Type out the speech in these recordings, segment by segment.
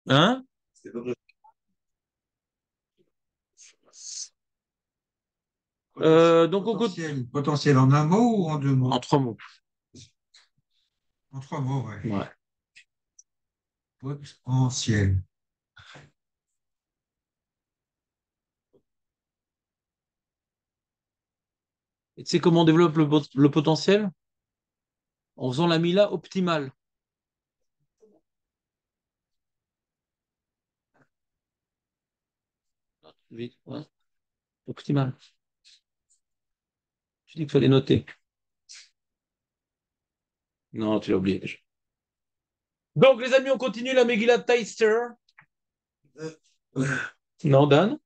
Hein? Donc, on Potentiel. Potentiel en un mot ou en deux en mots? 3 mots. En trois mots, ouais. Ouais. Potentiel. Et tu sais comment on développe le potentiel? En faisant la mila optimale. Vite, ouais. Optimale. Tu dis qu'il fallait noter. Non, tu l'as oublié déjà. Donc, les amis, on continue la Megillah Teister. Non, Dan?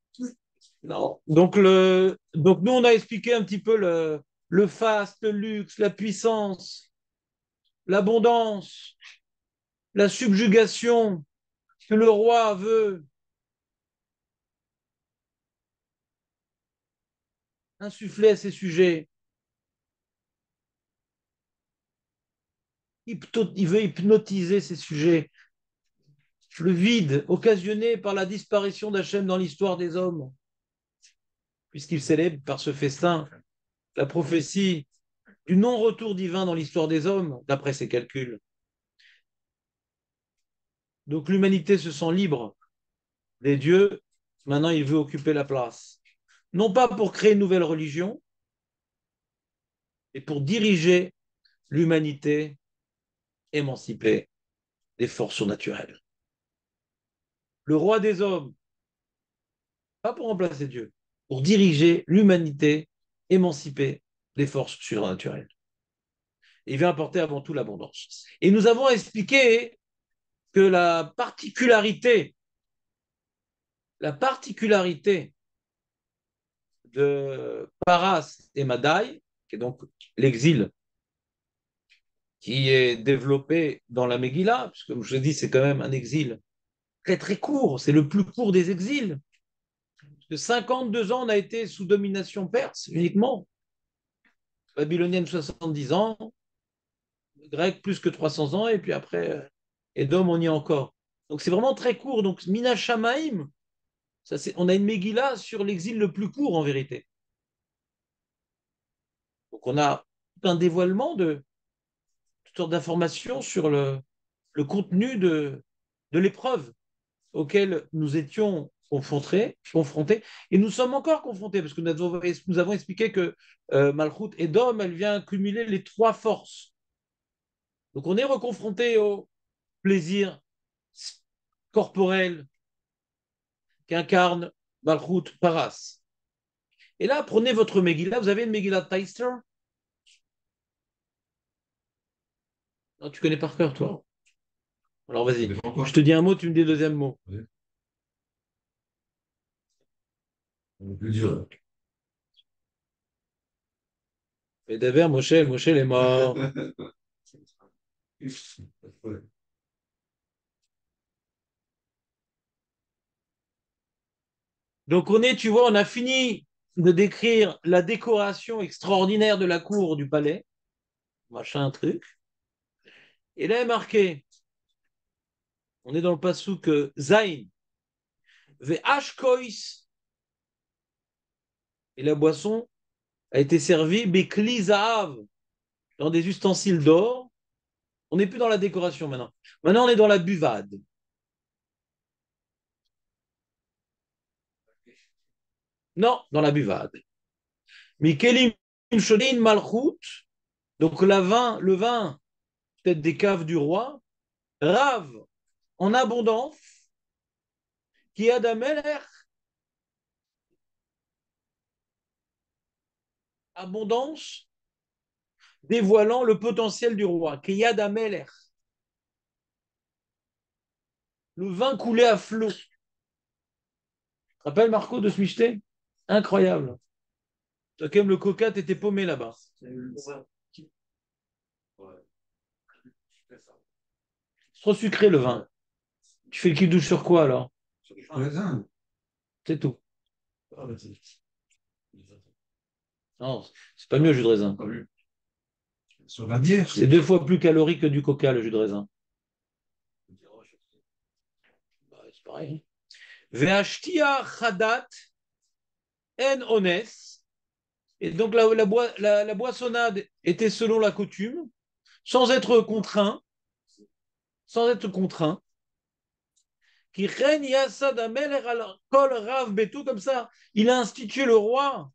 Non. Donc, nous, on a expliqué un petit peu le faste, le luxe, la puissance, l'abondance, la subjugation que le roi veut insuffler à ses sujets. Il veut hypnotiser ses sujets. Le vide occasionné par la disparition d'Hachem dans l'histoire des hommes, puisqu'il célèbre par ce festin la prophétie du non-retour divin dans l'histoire des hommes, d'après ses calculs. Donc l'humanité se sent libre des dieux, maintenant il veut occuper la place. Non pas pour créer une nouvelle religion, mais pour diriger l'humanité émancipée des forces surnaturelles. Le roi des hommes, pas pour remplacer Dieu, pour diriger l'humanité émancipée des forces surnaturelles. Il vient apporter avant tout l'abondance. Et nous avons expliqué que la particularité de Paras et Madaï, qui est donc l'exil qui est développé dans la Megillah, puisque comme je dis, c'est quand même un exil très très court, c'est le plus court des exils. De 52 ans, on a été sous domination perse uniquement, babylonienne 70 ans, grec plus que 300 ans, et puis après, Edom, on y est encore. Donc c'est vraiment très court. Donc Mina Shamaim, on a une Megillah sur l'exil le plus court en vérité. Donc on a un dévoilement de toutes sortes d'informations sur le contenu de l'épreuve auquel nous étions confrontés, et nous sommes encore confrontés, parce que nous avons expliqué que Malchut et Dom, elle vient cumuler les trois forces. Donc on est reconfronté au plaisir corporel qu'incarne Malchut Paras. Et là, prenez votre Megillah, vous avez une Megillah Teister? Non, tu connais par cœur, toi. Alors vas-y, je te dis un mot, tu me dis le deuxième mot. Plus dur. Et d'ailleurs, Moshe, il est mort. Donc tu vois, on a fini de décrire la décoration extraordinaire de la cour du palais, machin truc. Et là est marqué, on est dans le passouk Zain, Ve'ashkois, et la boisson a été servie Bekli Zahav, dans des ustensiles d'or. On n'est plus dans la décoration maintenant. Maintenant, on est dans la buvade. Non, dans la buvade. Mikelim Shodin Malchut, donc le vin, peut-être des caves du roi, rave en abondance, qui a d'Ameler, abondance, dévoilant le potentiel du roi, qui a d'Ameler. Le vin coulait à flot. Tu te rappelles, Marco, de ce michté? Incroyable. Toi, quand même, le coca, t'étais paumé là-bas. C'est trop sucré, le vin. Tu fais le kidouche sur quoi, alors? Raisin. C'est tout. Non, c'est pas mieux, le jus de raisin. Sur la bière. C'est 2 fois plus calorique que du coca, le jus de raisin. C'est pareil. Ve'ashtia chadat en ones. Et donc la boissonnade était selon la coutume, sans être contraint, sans être contraint. Qui règne Yassad Amelech al kol rav betou, comme ça. Il a institué le roi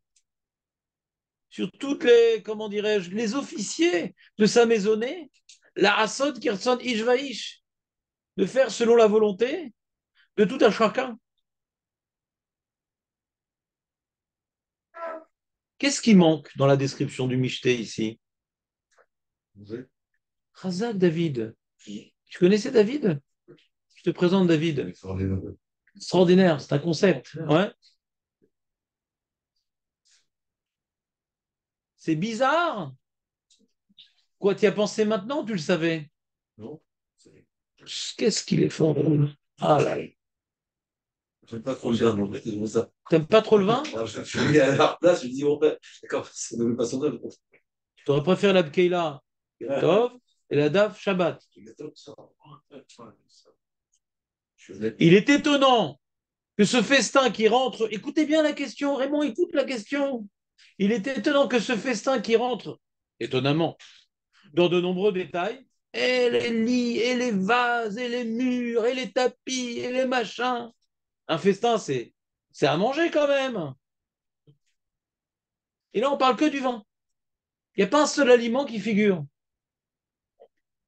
sur toutes les, comment dirais-je, les officiers de sa maisonnée, la Asod Kirson Ishvaïch, de faire selon la volonté de tout un chacun. Qu'est-ce qui manque dans la description du Michté ici? Razak David. Tu connaissais David? Je te présente David. Extraordinaire, c'est un concept. Ouais. C'est bizarre. Quoi, tu y as pensé maintenant ou tu le savais? Non. Qu'est-ce qu'il est fort. Ah là là. J'aime pas trop le vin, donc c'est ça. T'aimes pas trop le vin? Alors, je suis allé à leur place, je me dis, bon, ben, d'accord, c'est ne pas son œuvre. Tu aurais préféré la Bkeila Tov et la Daf Shabbat. Il est étonnant que ce festin qui rentre, écoutez bien la question, Raymond, écoute la question. Il est étonnant que ce festin qui rentre, étonnamment, dans de nombreux détails, et les lits, et les vases, et les murs, et les tapis, et les machins. Un festin, c'est à manger quand même. Et là, on parle que du vin. Il n'y a pas un seul aliment qui figure.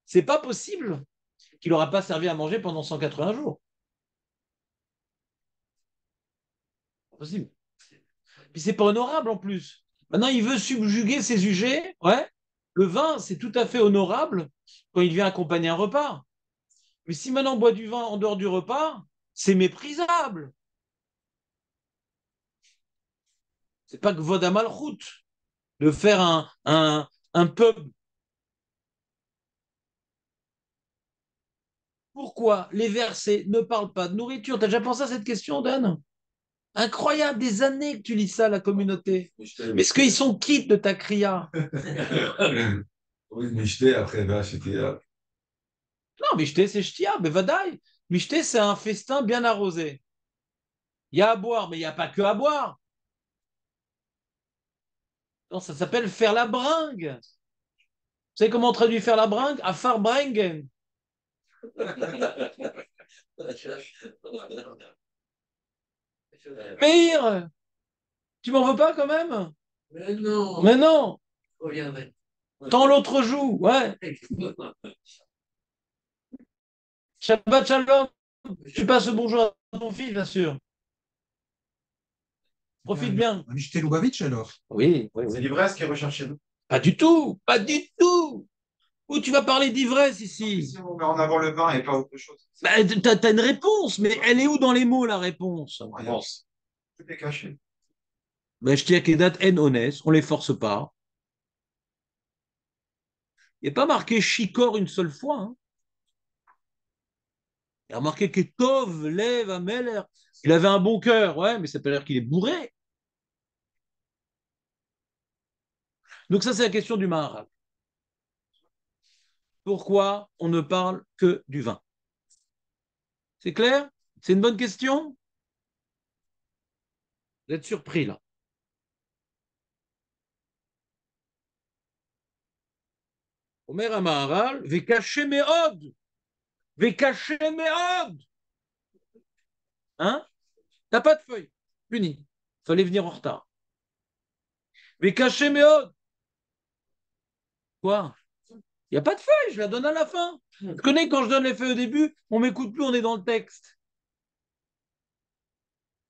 C'est pas possible qu'il n'aura pas servi à manger pendant 180 jours. Pas possible. Puis c'est pas honorable en plus. Maintenant, il veut subjuguer ses sujets. Ouais. Le vin, c'est tout à fait honorable quand il vient accompagner un repas. Mais si maintenant on boit du vin en dehors du repas, c'est méprisable. C'est pas que Vodamalchut de faire un pub. Pourquoi les versets ne parlent pas de nourriture? Tu as déjà pensé à cette question, Dan? Incroyable, des années que tu lis ça, la communauté. Mais est-ce qu'ils sont quittes de ta kriya? Oui, mais j'étais après, bah, c'était là. Non, Michté, c'est Shtia, Bevadaï. Michté, c'est un festin bien arrosé. Il y a à boire, mais il n'y a pas que à boire. Non, ça s'appelle faire la bringue. Vous savez comment on traduit faire la bringue? À farbringen. Meir, tu m'en veux pas quand même? Mais non, Mais non, je reviendrai. tant l'autre joue, ouais. Shabbat shalom. Tu passes le bonjour à ton fils, bien sûr. Profite bien. Un Michel Lubavitch alors. Oui, oui, C'est oui. l'ivresse qui est recherchée. Pas du tout, pas du tout. Où tu vas parler d'ivresse ici? Si on met en avant le vin et pas autre chose. Bah, t'as une réponse, mais elle est où dans les mots, la réponse? Rien. Tout est caché. Ben, je tiens que date N honnête, on ne les force pas. Il n'y a pas marqué Chicor une seule fois. Hein. Il y a marqué que Tov, lève, Ameler. Il avait un bon cœur, ouais, mais ça peut dire qu'il est bourré. Donc ça, c'est la question du Maharal. Pourquoi on ne parle que du vin? C'est clair? C'est une bonne question? Vous êtes surpris là. Omer Maharal, Vekaché Meod. Vekaché Meod. Hein? T'as pas de feuille. Puni. Fallait venir en retard. Vekaché Meod. Quoi? Il n'y a pas de feuille, je la donne à la fin. Tu connais, quand je donne les feuilles au début, on ne m'écoute plus, on est dans le texte.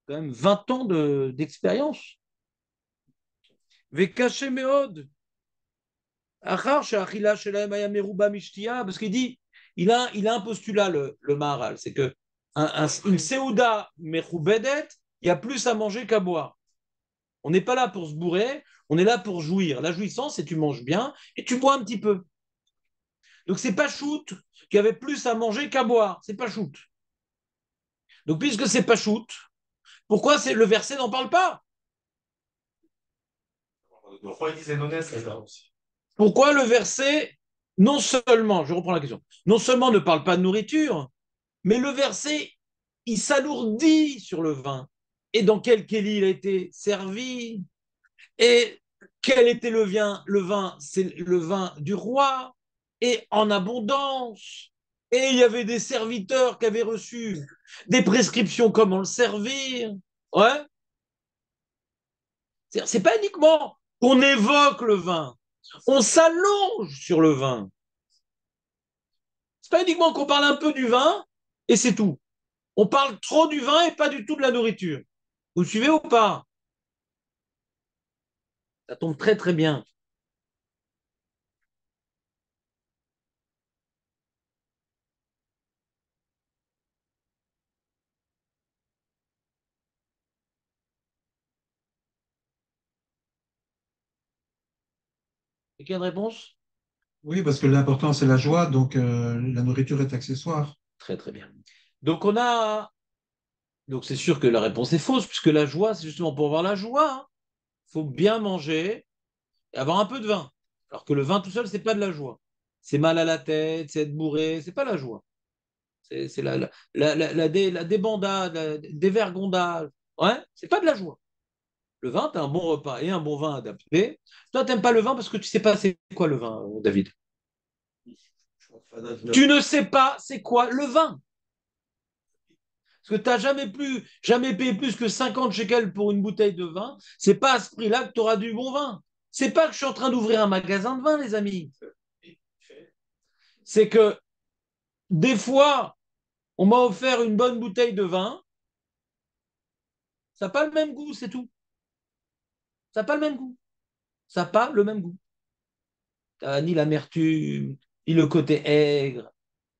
Quand même 20 ans d'expérience. Vekaché Meod. Parce qu'il dit, il a un postulat, le Maharal, c'est que une Seouda Mechoubedet, il y a plus à manger qu'à boire. On n'est pas là pour se bourrer, on est là pour jouir. La jouissance, c'est tu manges bien et tu bois un petit peu. Donc c'est pas shoot qu'il y avait plus à manger qu'à boire. C'est pas shoot. Donc puisque c'est pas shoot, pourquoi le verset n'en parle pas? Pourquoi il disait non c'est ça aussi. Pourquoi le verset, non seulement, je reprends la question, non seulement ne parle pas de nourriture, mais le verset, il s'alourdit sur le vin. Et dans quel kéli il a été servi? Et quel était le vin? Le vin, c'est le vin du roi, et en abondance. Et il y avait des serviteurs qui avaient reçu des prescriptions comment le servir. Ouais. C'est pas uniquement qu'on évoque le vin, on s'allonge sur le vin. C'est pas uniquement qu'on parle un peu du vin et c'est tout. On parle trop du vin et pas du tout de la nourriture. Vous suivez ou pas? Ça tombe très très bien. Quelle réponse? Oui, parce que l'important, c'est la joie, donc la nourriture est accessoire. Très très bien. Donc on a, donc c'est sûr que la réponse est fausse puisque la joie, c'est justement pour avoir la joie. Il faut bien manger et avoir un peu de vin. Alors que le vin tout seul, c'est pas de la joie. C'est mal à la tête, c'est être bourré, c'est pas la joie. C'est la débandade, la dévergondage. Ouais, c'est pas de la joie. Le vin, tu as un bon repas et un bon vin adapté. Toi, tu n'aimes pas le vin parce que tu sais pas c'est quoi le vin, David. Tu ne sais pas c'est quoi le vin. Parce que tu n'as jamais payé plus que 50 shekels pour une bouteille de vin. C'est pas à ce prix-là que tu auras du bon vin. C'est pas que je suis en train d'ouvrir un magasin de vin, les amis. C'est que des fois, on m'a offert une bonne bouteille de vin. Ça n'a pas le même goût, c'est tout. Ça n'a pas le même goût. Ça n'a pas le même goût. Ni l'amertume, ni le côté aigre,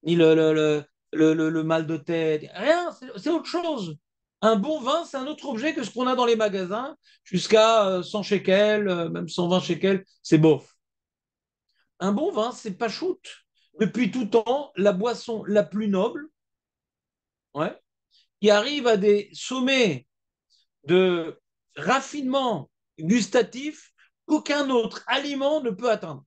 ni le mal de tête. Rien, c'est autre chose. Un bon vin, c'est un autre objet que ce qu'on a dans les magasins, jusqu'à 100 shekels, même 120 shekels, c'est bof. Un bon vin, c'est pas shoot. Depuis tout temps, la boisson la plus noble, ouais, qui arrive à des sommets de raffinement gustatif qu'aucun autre aliment ne peut atteindre.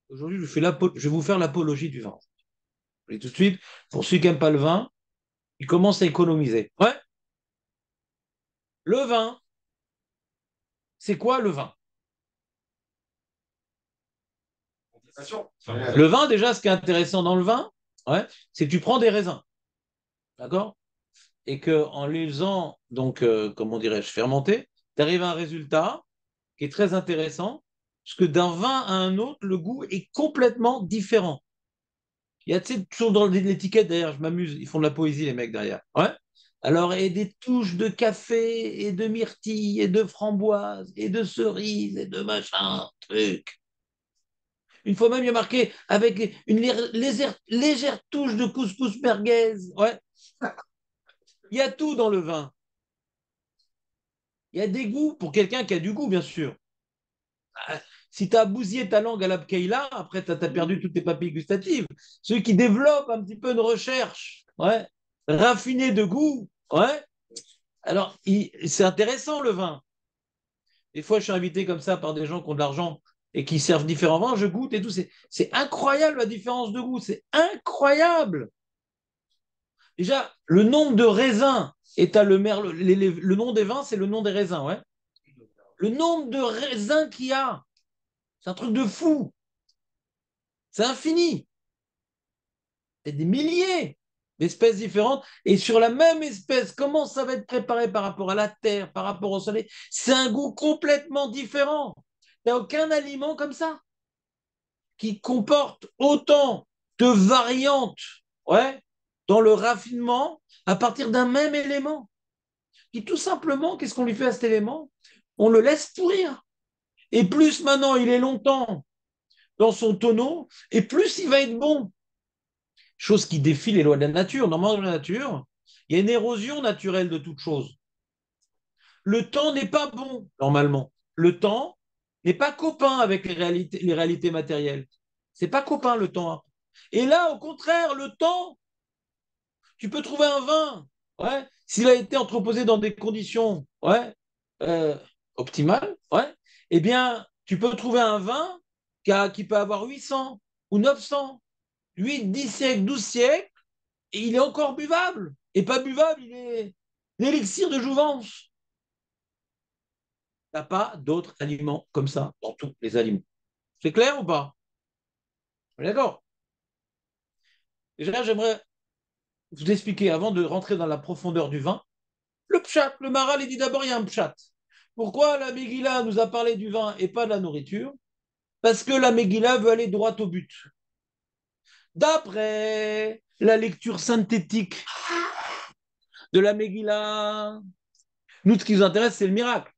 Aujourd'hui, je vais vous faire l'apologie du vin. Et tout de suite, pour ceux qui n'aiment pas le vin, ils commencent à économiser. Ouais, le vin, c'est quoi le vin? Le vin, déjà, ce qui est intéressant dans le vin, ouais, c'est que tu prends des raisins, d'accord? Et qu'en les faisant, donc, comment dirais-je, fermenter, tu arrives à un résultat qui est très intéressant, parce que d'un vin à un autre, le goût est complètement différent. Il y a, tu sais, toujours dans l'étiquette, d'ailleurs, je m'amuse, ils font de la poésie, les mecs, derrière. Ouais. Alors, et des touches de café, et de myrtille, et de framboise, et de cerise, et de machin, truc. Une fois même, il y a marqué avec une légère touche de couscous merguez. Ouais. Il y a tout dans le vin. Il y a des goûts pour quelqu'un qui a du goût, bien sûr. Si tu as bousillé ta langue à la Pkeila, après, tu as perdu toutes tes papilles gustatives. Ceux qui développent un petit peu une recherche, ouais, raffinée de goût, ouais, alors c'est intéressant le vin. Des fois, je suis invité comme ça par des gens qui ont de l'argent et qui servent différents vins, je goûte et tout. C'est incroyable la différence de goût, c'est incroyable. Déjà, le nombre de raisins, et tu as le nom des vins, c'est le nom des raisins, ouais. Le nombre de raisins qu'il y a, c'est un truc de fou. C'est infini. C'est des milliers d'espèces différentes. Et sur la même espèce, comment ça va être préparé par rapport à la terre, par rapport au soleil? C'est un goût complètement différent. Il n'y a aucun aliment comme ça qui comporte autant de variantes, ouais, dans le raffinement à partir d'un même élément. Qui tout simplement, qu'est-ce qu'on lui fait à cet élément? On le laisse pourrir. Et plus maintenant il est longtemps dans son tonneau, et plus il va être bon. Chose qui défie les lois de la nature. Normalement, dans la nature, il y a une érosion naturelle de toute chose. Le temps n'est pas bon, normalement. Le temps n'est pas copain avec les réalités matérielles. C'est pas copain, le temps. Et là, au contraire, le temps, tu peux trouver un vin, ouais, s'il a été entreposé dans des conditions, ouais, euh, optimales, ouais, eh bien, tu peux trouver un vin qui peut avoir 800 ou 900 8, 10 siècles, 12 siècles, et il est encore buvable. Et pas buvable, il est l'élixir de jouvence. Il n'y a pas d'autres aliments comme ça dans tous les aliments. C'est clair ou pas? On est d'accord? Déjà, j'aimerais vous expliquer, avant de rentrer dans la profondeur du vin, le pshat. Le Maral, il dit d'abord, il y a un pshat. Pourquoi la Megillah nous a parlé du vin et pas de la nourriture? Parce que la Megillah veut aller droit au but. D'après la lecture synthétique de la Megillah, nous, ce qui nous intéresse, c'est le miracle.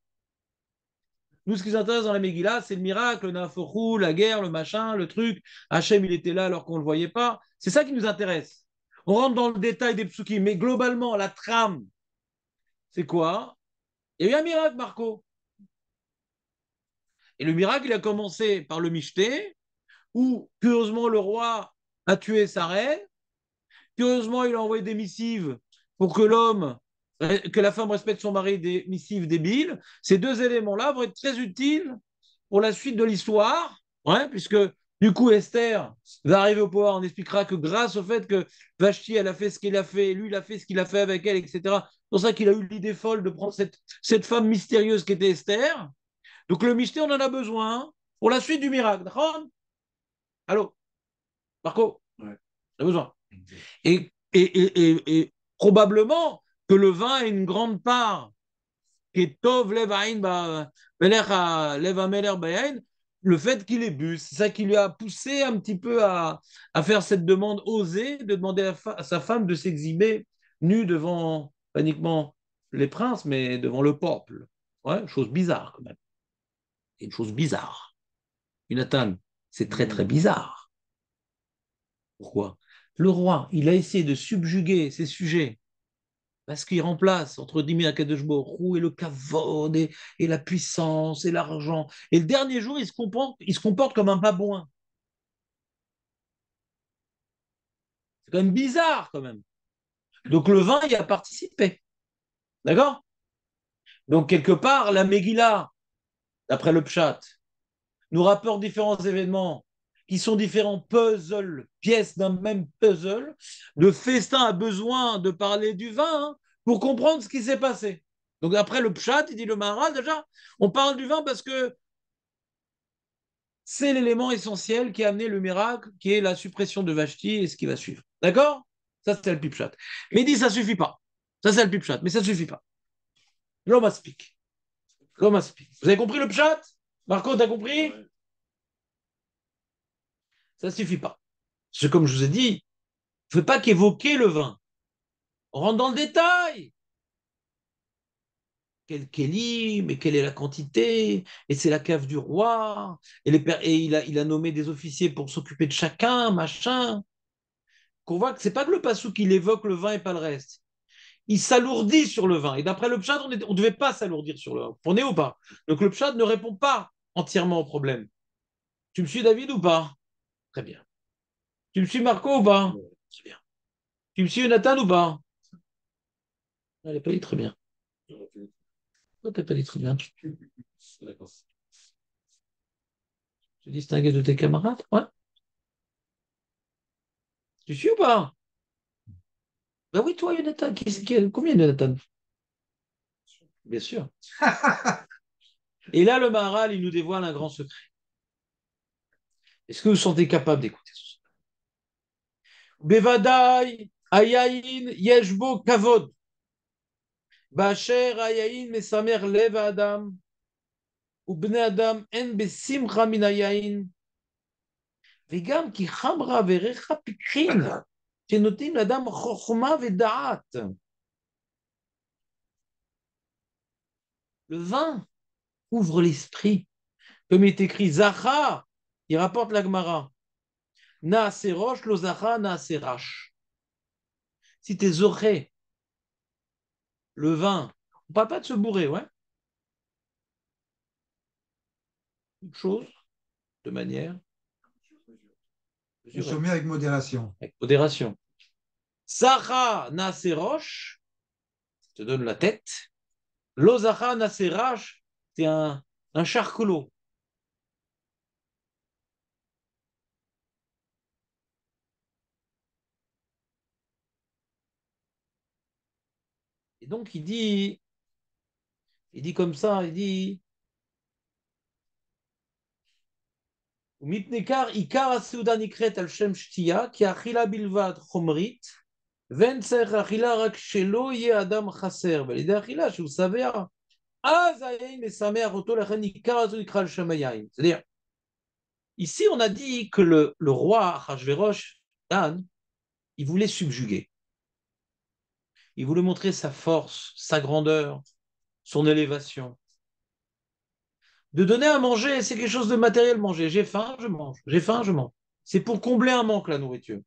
Nous, ce qui nous intéresse dans la Megillah, c'est le miracle, le nafochou, la guerre, le machin, le truc. Hachem, il était là alors qu'on ne le voyait pas. C'est ça qui nous intéresse. On rentre dans le détail des psukim, mais globalement, la trame, c'est quoi? Il y a eu un miracle, Marco. Et le miracle, il a commencé par le Michté, où, curieusement, le roi a tué sa reine. Curieusement, il a envoyé des missives pour que la femme respecte son mari, des missives débiles. Ces deux éléments-là vont être très utiles pour la suite de l'histoire, ouais, puisque du coup, Esther va arriver au pouvoir. On expliquera que grâce au fait que Vashti, elle a fait ce qu'il a fait, lui, il a fait ce qu'il a fait avec elle, etc. C'est pour ça qu'il a eu l'idée folle de prendre cette femme mystérieuse qui était Esther. Donc le mystère, on en a besoin pour la suite du miracle. D'accord? Allô, Marco? Ouais. On a besoin. Et probablement que le vin a une grande part qui est Tov Lev Aïn Lev Ameler Bayain, le fait qu'il ait bu, c'est ça qui lui a poussé un petit peu à faire cette demande osée, de demander à sa femme de s'exhiber nue devant, pas uniquement les princes, mais devant le peuple. Ouais, chose bizarre quand même. C'est une chose bizarre. Jonathan, c'est très très bizarre. Pourquoi? Le roi, il a essayé de subjuguer ses sujets parce qu'il remplace entre Dimi Akadosh Baruch et le kavod et la puissance et l'argent. Et le dernier jour, il se comporte comme un babouin. C'est quand même bizarre, quand même. Donc le vin y a participé. D'accord? Donc quelque part, la Megillah, d'après le Pshat, nous rapporte différents événements qui sont différents puzzles, pièces d'un même puzzle. Le festin a besoin de parler du vin pour comprendre ce qui s'est passé. Donc après le Pshat, il dit le Maharal, déjà, on parle du vin parce que c'est l'élément essentiel qui a amené le miracle, qui est la suppression de Vashti et ce qui va suivre. D'accord? Ça, c'est le pipchat. Mais il dit, ça ne suffit pas. Ça, c'est le pipchat, mais ça ne suffit pas. L'homme speak. L'homme speak. Vous avez compris le pchat? Marco, t'as compris? Ouais. Ça ne suffit pas. Parce que comme je vous ai dit, il ne faut pas qu'évoquer le vin. On rentre dans le détail. Quel kéli, mais quelle est la quantité? Et c'est la cave du roi. Et il a nommé des officiers pour s'occuper de chacun, machin. Qu'on voit que c'est pas que le passou qui évoque le vin et pas le reste. Il s'alourdit sur le vin. Et d'après le Pshad, on ne devait pas s'alourdir sur le vin. Vous comprenez ou pas? Donc le Pshad ne répond pas entièrement au problème. Tu me suis, David, ou pas? Très bien. Tu me suis, Marco, ou pas? Très bien. Tu me suis, Nathan, ou pas? Elle n'a pas dit très bien. Pourquoi tu n'as pas dit très bien? D'accord. Tu distinguais de tes camarades? Ouais. Tu suis ou pas? Ben oui, toi, Jonathan. Combien de Jonathan? Bien sûr. Et là, le Maharal, il nous dévoile un grand secret. Est-ce que vous sentez capable d'écouter ce secret? Bevadai, Ayayin, Yeshbo, Kavod. Bacher, Ayayin, Mesamer, Lev, Adam. ובני אדם אין בשמחה מן היין, וגם כי חמרה וריחה פיקחין, שנותנים לאדם חוכמה ודעת. Le vin ouvre l'esprit, comme il est écrit, Zacha, il rapporte la Gemara, Naase rosh, lo Zacha, Naase rash. Si t'es zoré, le vin, on ne parle pas de se bourrer, ouais. Une chose, de manière mesurée, Consommer avec modération. avec modération. Zacha, Naase rosh, te donne la tête. Lozacha Naserash, c'est un charcolo. donc il dit comme ça, il dit Mipnekar ikar aseuda nikret al shem shtia ki achila bilvad chomrit ven tzarich achila rak shelo ye adam chaser velidei achila שהוא שבע אז היין משמח אותו לכן ikar azu nikra al shem hayayin. C'est-à-dire, ici on a dit que le roi Achashverosh, Dan, il voulait subjuguer. Il voulait montrer sa force, sa grandeur, son élévation. De donner à manger, c'est quelque chose de matériel, manger. J'ai faim, je mange. J'ai faim, je mange. C'est pour combler un manque, la nourriture.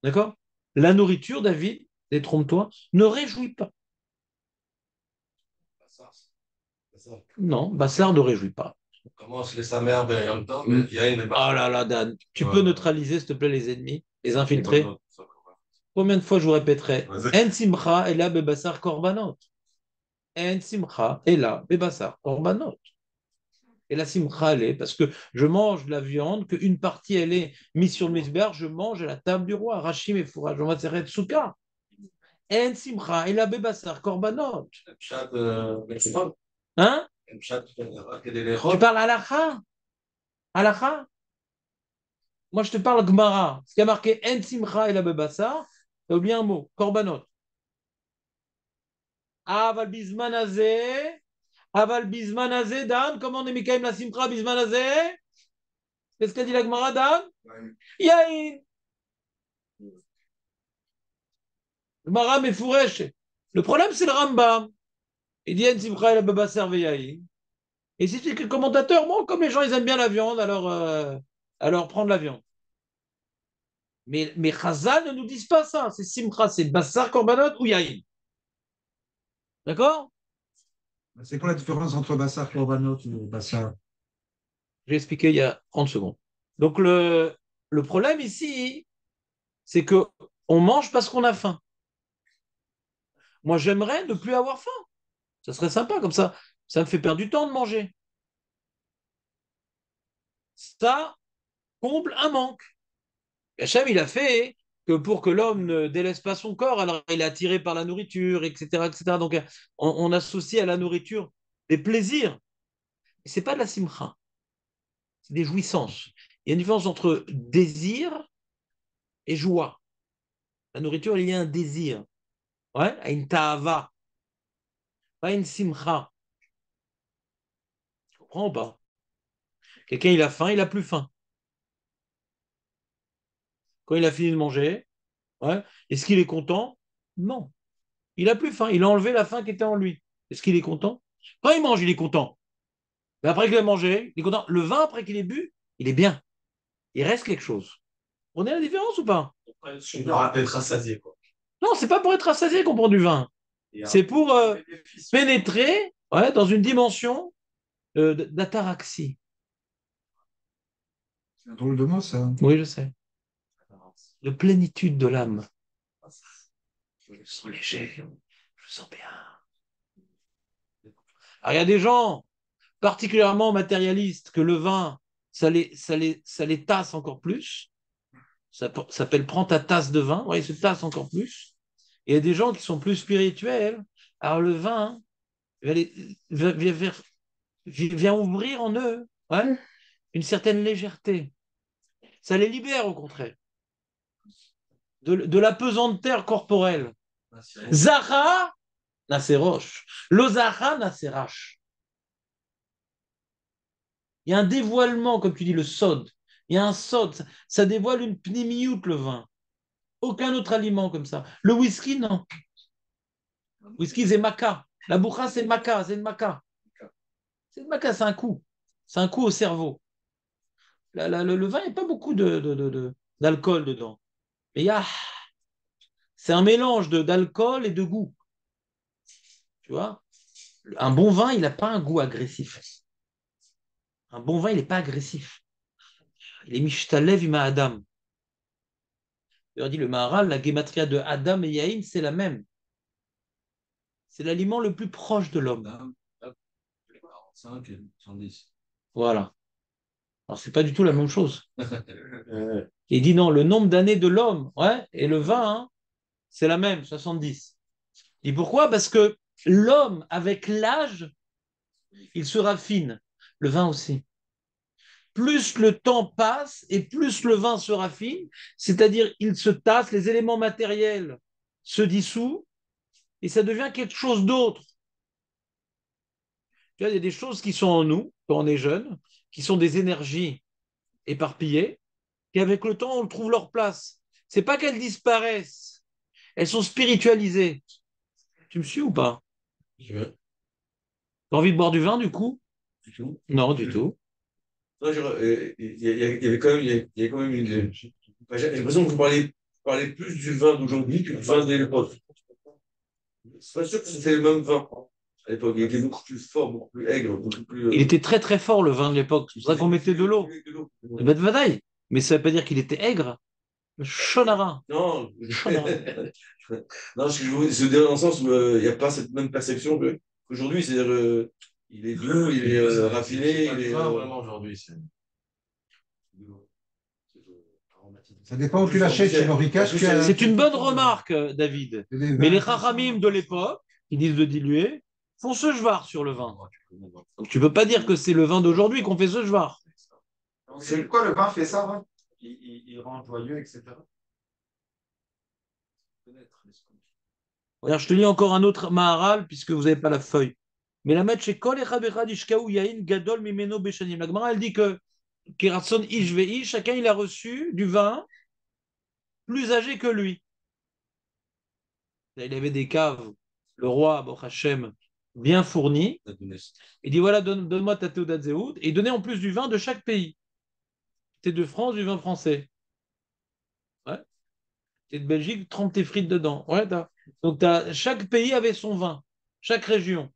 D'accord? La nourriture, David, détrompe-toi, ne réjouit pas. Non, Bassar ne réjouit pas. On commence les sa mère en même temps, mais il y a une. Ah là là, Dan, tu Ouais. peux neutraliser, s'il te plaît, les ennemis, les infiltrés. Ouais. Combien de fois je vous répéterai Vas-y. En simcha ela bebassar korbanot. En simcha ela bebassar korbanot. Et la simcha, elle est, parce que je mange de la viande, qu'une partie, elle est mise sur le misber, je mange à la table du roi. Rachim et fourrage, on va serrer de souka. En simcha ela bebassar korbanot. Pshat, Hein? Pshat, Tu parles halakha? Halakha? Moi, je te parle Gemara. Ce qui a marqué En simcha ela bebassar, t'as oublié un mot, korbanot. Aval bizman hazeh. Aval bizman hazeh, Dan, comment on est Mikaim la simcha bizman hazeh? Qu'est-ce qu'a dit la Gemara, Dan? Yahin. Gemara mefuresh. Le problème, c'est le Rambam. Il dit En simcha ela bebassar veyahin. Et si tu es que commentateur, bon, comme les gens ils aiment bien la viande, alors prendre la viande. Mais Chazal ne nous disent pas ça. C'est simcha, c'est bassar korbanot ou yahin. D'accord? C'est quoi la différence entre Bassar Korbanot et Bassar? J'ai expliqué il y a 30 secondes. Donc le problème ici, c'est que on mange parce qu'on a faim. Moi, j'aimerais ne plus avoir faim. Ça serait sympa comme ça. Ça me fait perdre du temps de manger. Ça comble un manque. Hachem, il a fait que pour que l'homme ne délaisse pas son corps, alors il est attiré par la nourriture, etc., etc. Donc, on associe à la nourriture des plaisirs. Et c'est pas de la simcha, c'est des jouissances. Il y a une différence entre désir et joie. La nourriture, il y a un désir, ouais, à une ta'ava, pas une simcha. Tu comprends ou pas? Quelqu'un, il a faim, il a plus faim. Quand il a fini de manger, ouais, est-ce qu'il est content? Non. Il a plus faim. Il a enlevé la faim qui était en lui. Est-ce qu'il est content? Quand il mange, il est content. Mais après qu'il a mangé, il est content. Le vin, après qu'il ait bu, il est bien. Il reste quelque chose. On est à la différence ou pas? Je me rappelle être rassasié, quoi. Non, c'est pas pour être rassasié qu'on prend du vin. C'est pour pénétrer, ouais, dans une dimension d'ataraxie. C'est un drôle de mot, ça. Oui, je sais. De plénitude de l'âme. Je me sens léger. Je me sens bien. Alors, il y a des gens particulièrement matérialistes que le vin, ça les tasse encore plus. Ça s'appelle prends ta tasse de vin. Ouais, il se tasse encore plus. Et il y a des gens qui sont plus spirituels. Alors le vin vient ouvrir en eux, ouais, une certaine légèreté. Ça les libère au contraire de la pesanteur corporelle. Zara Naserosh. Lo Zara Naserash. Il y a un dévoilement, comme tu dis, le sod. Il y a un sod. Ça dévoile une pnémiout, le vin. Aucun autre aliment comme ça. Le whisky, non. Le whisky, c'est maca. La boucha, c'est maca. C'est une maca. C'est une maca, c'est un coup. C'est un coup au cerveau. Le vin, il n'y a pas beaucoup d'alcool dedans. Mais c'est un mélange d'alcool et de goût. Tu vois? Un bon vin, il n'a pas un goût agressif. Un bon vin, il n'est pas agressif. Il est mishtalev ima Adam. Il dit le Maharal, la gématria de Adam et Yaïm, c'est la même. C'est l'aliment le plus proche de l'homme. 45 et 110. Voilà. Alors, c'est pas du tout la même chose. Il dit non, le nombre d'années de l'homme, ouais, et le vin, hein, c'est la même, 70. Et pourquoi? Parce que l'homme, avec l'âge, il se raffine. Le vin aussi. Plus le temps passe et plus le vin se raffine, c'est-à-dire il se tasse, les éléments matériels se dissouent et ça devient quelque chose d'autre. Tu vois, il y a des choses qui sont en nous quand on est jeune, qui sont des énergies éparpillées, et avec le temps, on trouve leur place. C'est pas qu'elles disparaissent, elles sont spiritualisées. Tu me suis ou pas? Je- T'as envie de boire du vin du coup? du tout. Non, du tout. Non, il y avait quand même, il y avait quand même une. Enfin, j'ai l'impression que vous parlez plus du vin d'aujourd'hui que du vin de l'époque. C'est pas sûr que c'était le même vin à l'époque. Il était beaucoup plus fort, beaucoup plus aigre, beaucoup plus. Il était très très fort le vin de l'époque, c'est pour ça qu'on mettait de l'eau. Ouais. Le bad vadaï. Mais ça ne veut pas dire qu'il était aigre. Shonara. Non, Shonara. non, je veux dire dans le sens où il n'y a pas cette même perception qu'aujourd'hui. C'est-à-dire, il est doux, il est raffiné, il est. Vraiment aujourd'hui, c'est. Ça dépend où tu l'achètes. Chez Lorica, C'est une bonne remarque, David. Mais les chachamim de l'époque, qui disent de diluer, font ce jvar sur le vin. Donc tu ne peux pas dire que c'est le vin d'aujourd'hui qu'on fait ce jvar. Donc, c'est quoi le vin fait ça, ouais? Il rend joyeux, etc. Regarde, je te lis encore un autre Maharal, puisque vous n'avez pas la feuille. Mais la mettre chez Kol Echad Echad Ishkaou Yain Gadol Mimeno Beshanim. La Gemara, elle dit que Keratson Ish Vei, chacun il a reçu du vin plus âgé que lui. Il avait des caves, le roi, Baruch Hashem, bien fourni. Il dit voilà, donne-moi ta Théodat Zéhout. Et il donnait en plus du vin de chaque pays. T'es de France, du vin français. Ouais. T'es de Belgique, trempe tes frites dedans. Ouais, donc chaque pays avait son vin, chaque région.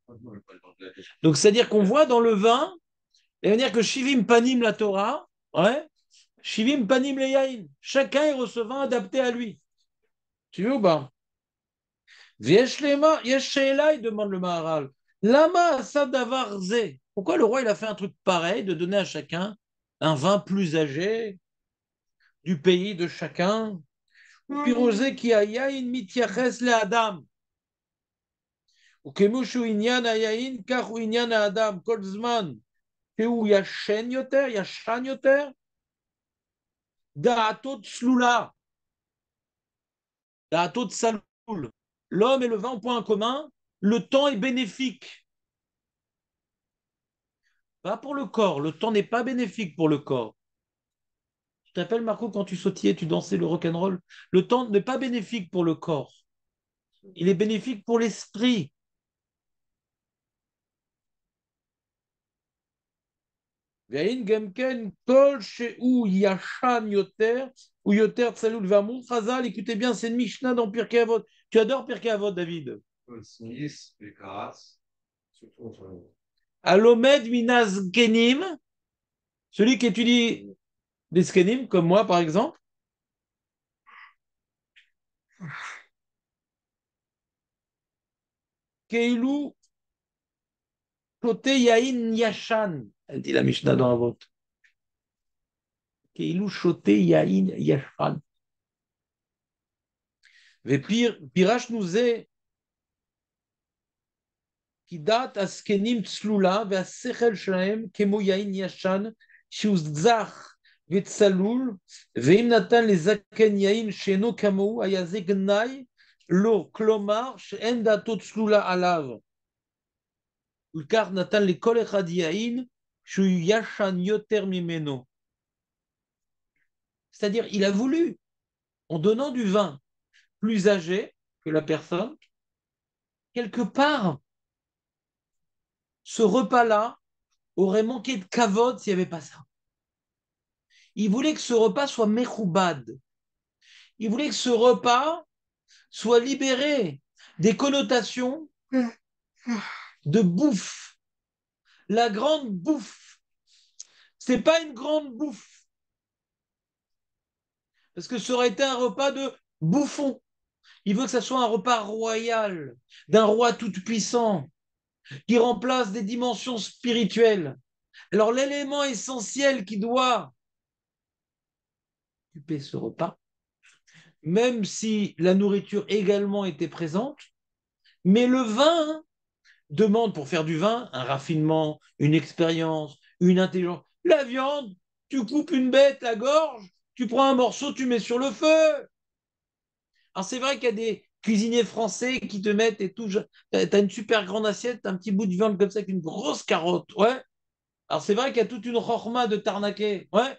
Donc c'est-à-dire qu'on voit dans le vin, il va dire que Shivim Panim la Torah, ouais, Shivim Panim le Yain. Chacun est recevant adapté à lui. Tu veux ou pas? Viesh Lema, Yesh Sheila, il demande le Maharal. Lama Sadavar Ze. Pourquoi le roi il a fait un truc pareil, de donner à chacun un vin plus âgé du pays de chacun? Pirosé qui a yain mitiaches le Adam. וכמו שהוא עניין היין, כך הוא עניין האדם. כל זמן שהוא ישן יותר, דעתו צלולה, דעתו צלול. L'homme et le vin ont point en commun, le temps est bénéfique. Pas pour le corps, le temps n'est pas bénéfique pour le corps. Tu te rappelles, Marco, quand tu sautillais, tu dansais le rock'n'roll? Le temps n'est pas bénéfique pour le corps. Il est bénéfique pour l'esprit. והאין גם כן כל שהוא ישן יותר, ou yoter tsaloul vamon, Chazal, écoutez bien, c'est une Mishnah dans Pirkei Avot. Tu adores Pirkei Avot, David. Smith, les Karas, surtout entre. Alomed minaz genim, celui qui étudie des skenim, comme moi par exemple. Keilou shote yain yashan, elle dit la Mishnah dans Avot. Keilou shote yain yashan. Pirash nous est כי דעת הזקנים צלולה והשכל שלהם כמו יין ישן שהוא זך וצלול, ואם נתן לזקן יין שאינו כמוהו, היה זה גנאי לו, כלומר שאין דעתו צלולה עליו. וכך נתן לכל אחד יין שהוא ישן יותר ממנו. C'est-à-dire, il a voulu, en donnant du vin plus âgé que la personne, quelque part, ce repas-là aurait manqué de kavod s'il n'y avait pas ça. Il voulait que ce repas soit mechoubad. Il voulait que ce repas soit libéré des connotations de bouffe. La grande bouffe. Ce n'est pas une grande bouffe. Parce que ça aurait été un repas de bouffon. Il veut que ça soit un repas royal, d'un roi tout-puissant, qui remplace des dimensions spirituelles. Alors l'élément essentiel qui doit occuper ce repas, même si la nourriture également était présente, Mais le vin demande pour faire du vin un raffinement, une expérience, une intelligence. La viande, tu coupes une bête, la gorge, tu prends un morceau, tu mets sur le feu. Alors c'est vrai qu'il y a des cuisiniers français qui te mettent et tout. T'as une super grande assiette, un petit bout de viande comme ça avec une grosse carotte. Ouais. Alors c'est vrai qu'il y a toute une chorma de tarnaquet. Ouais.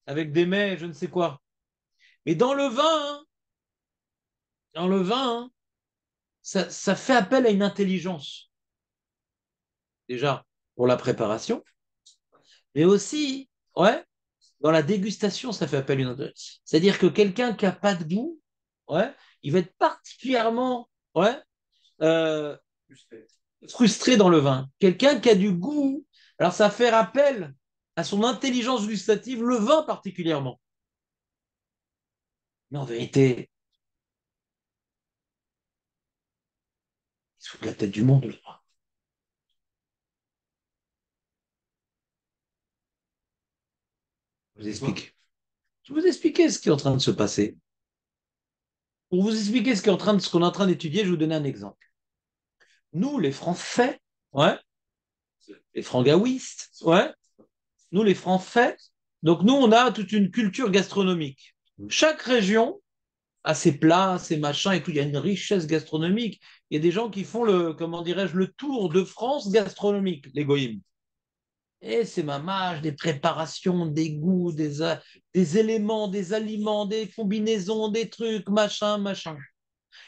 Avec des mets, je ne sais quoi. Mais dans le vin, hein, ça fait appel à une intelligence. Déjà, pour la préparation, mais aussi, ouais, dans la dégustation, ça fait appel à une intelligence. C'est-à-dire que quelqu'un qui n'a pas de goût, ouais, il va être particulièrement, ouais, euh, frustré dans le vin. Quelqu'un qui a du goût, alors ça fait appel à son intelligence gustative, le vin particulièrement. Mais en vérité, il se fout de la tête du monde, le vin. Je vous explique. Je vais vous expliquer ce qui est en train de se passer. Pour vous expliquer ce qu'on est en train d'étudier, je vais vous donner un exemple. Nous, les Français, ouais, les frangaouistes, ouais, nous, les Français, donc nous, on a toute une culture gastronomique. Chaque région a ses plats, ses machins et tout. Il y a une richesse gastronomique. Il y a des gens qui font le, comment dirais-je, le tour de France gastronomique, les goïms. Et c'est mamage, des préparations, des goûts, des éléments, des aliments, des combinaisons, des trucs, machin, machin.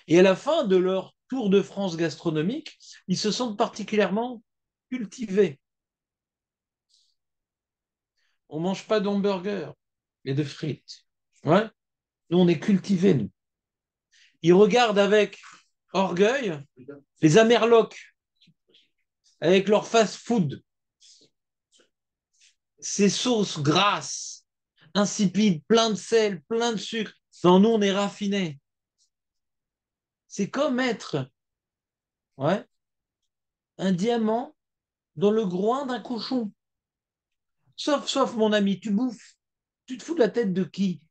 Et à la fin de leur tour de France gastronomique, ils se sentent particulièrement cultivés. On ne mange pas d'hamburger, mais de frites. Ouais. Nous, on est cultivés, nous. Ils regardent avec orgueil les Amerlocs, avec leur fast-food, ces sauces grasses, insipides, plein de sel, plein de sucre. Non, nous, on est raffinés. C'est comme être, ouais, un diamant dans le groin d'un cochon. Sauf, mon ami, tu bouffes. Tu te fous de la tête de qui?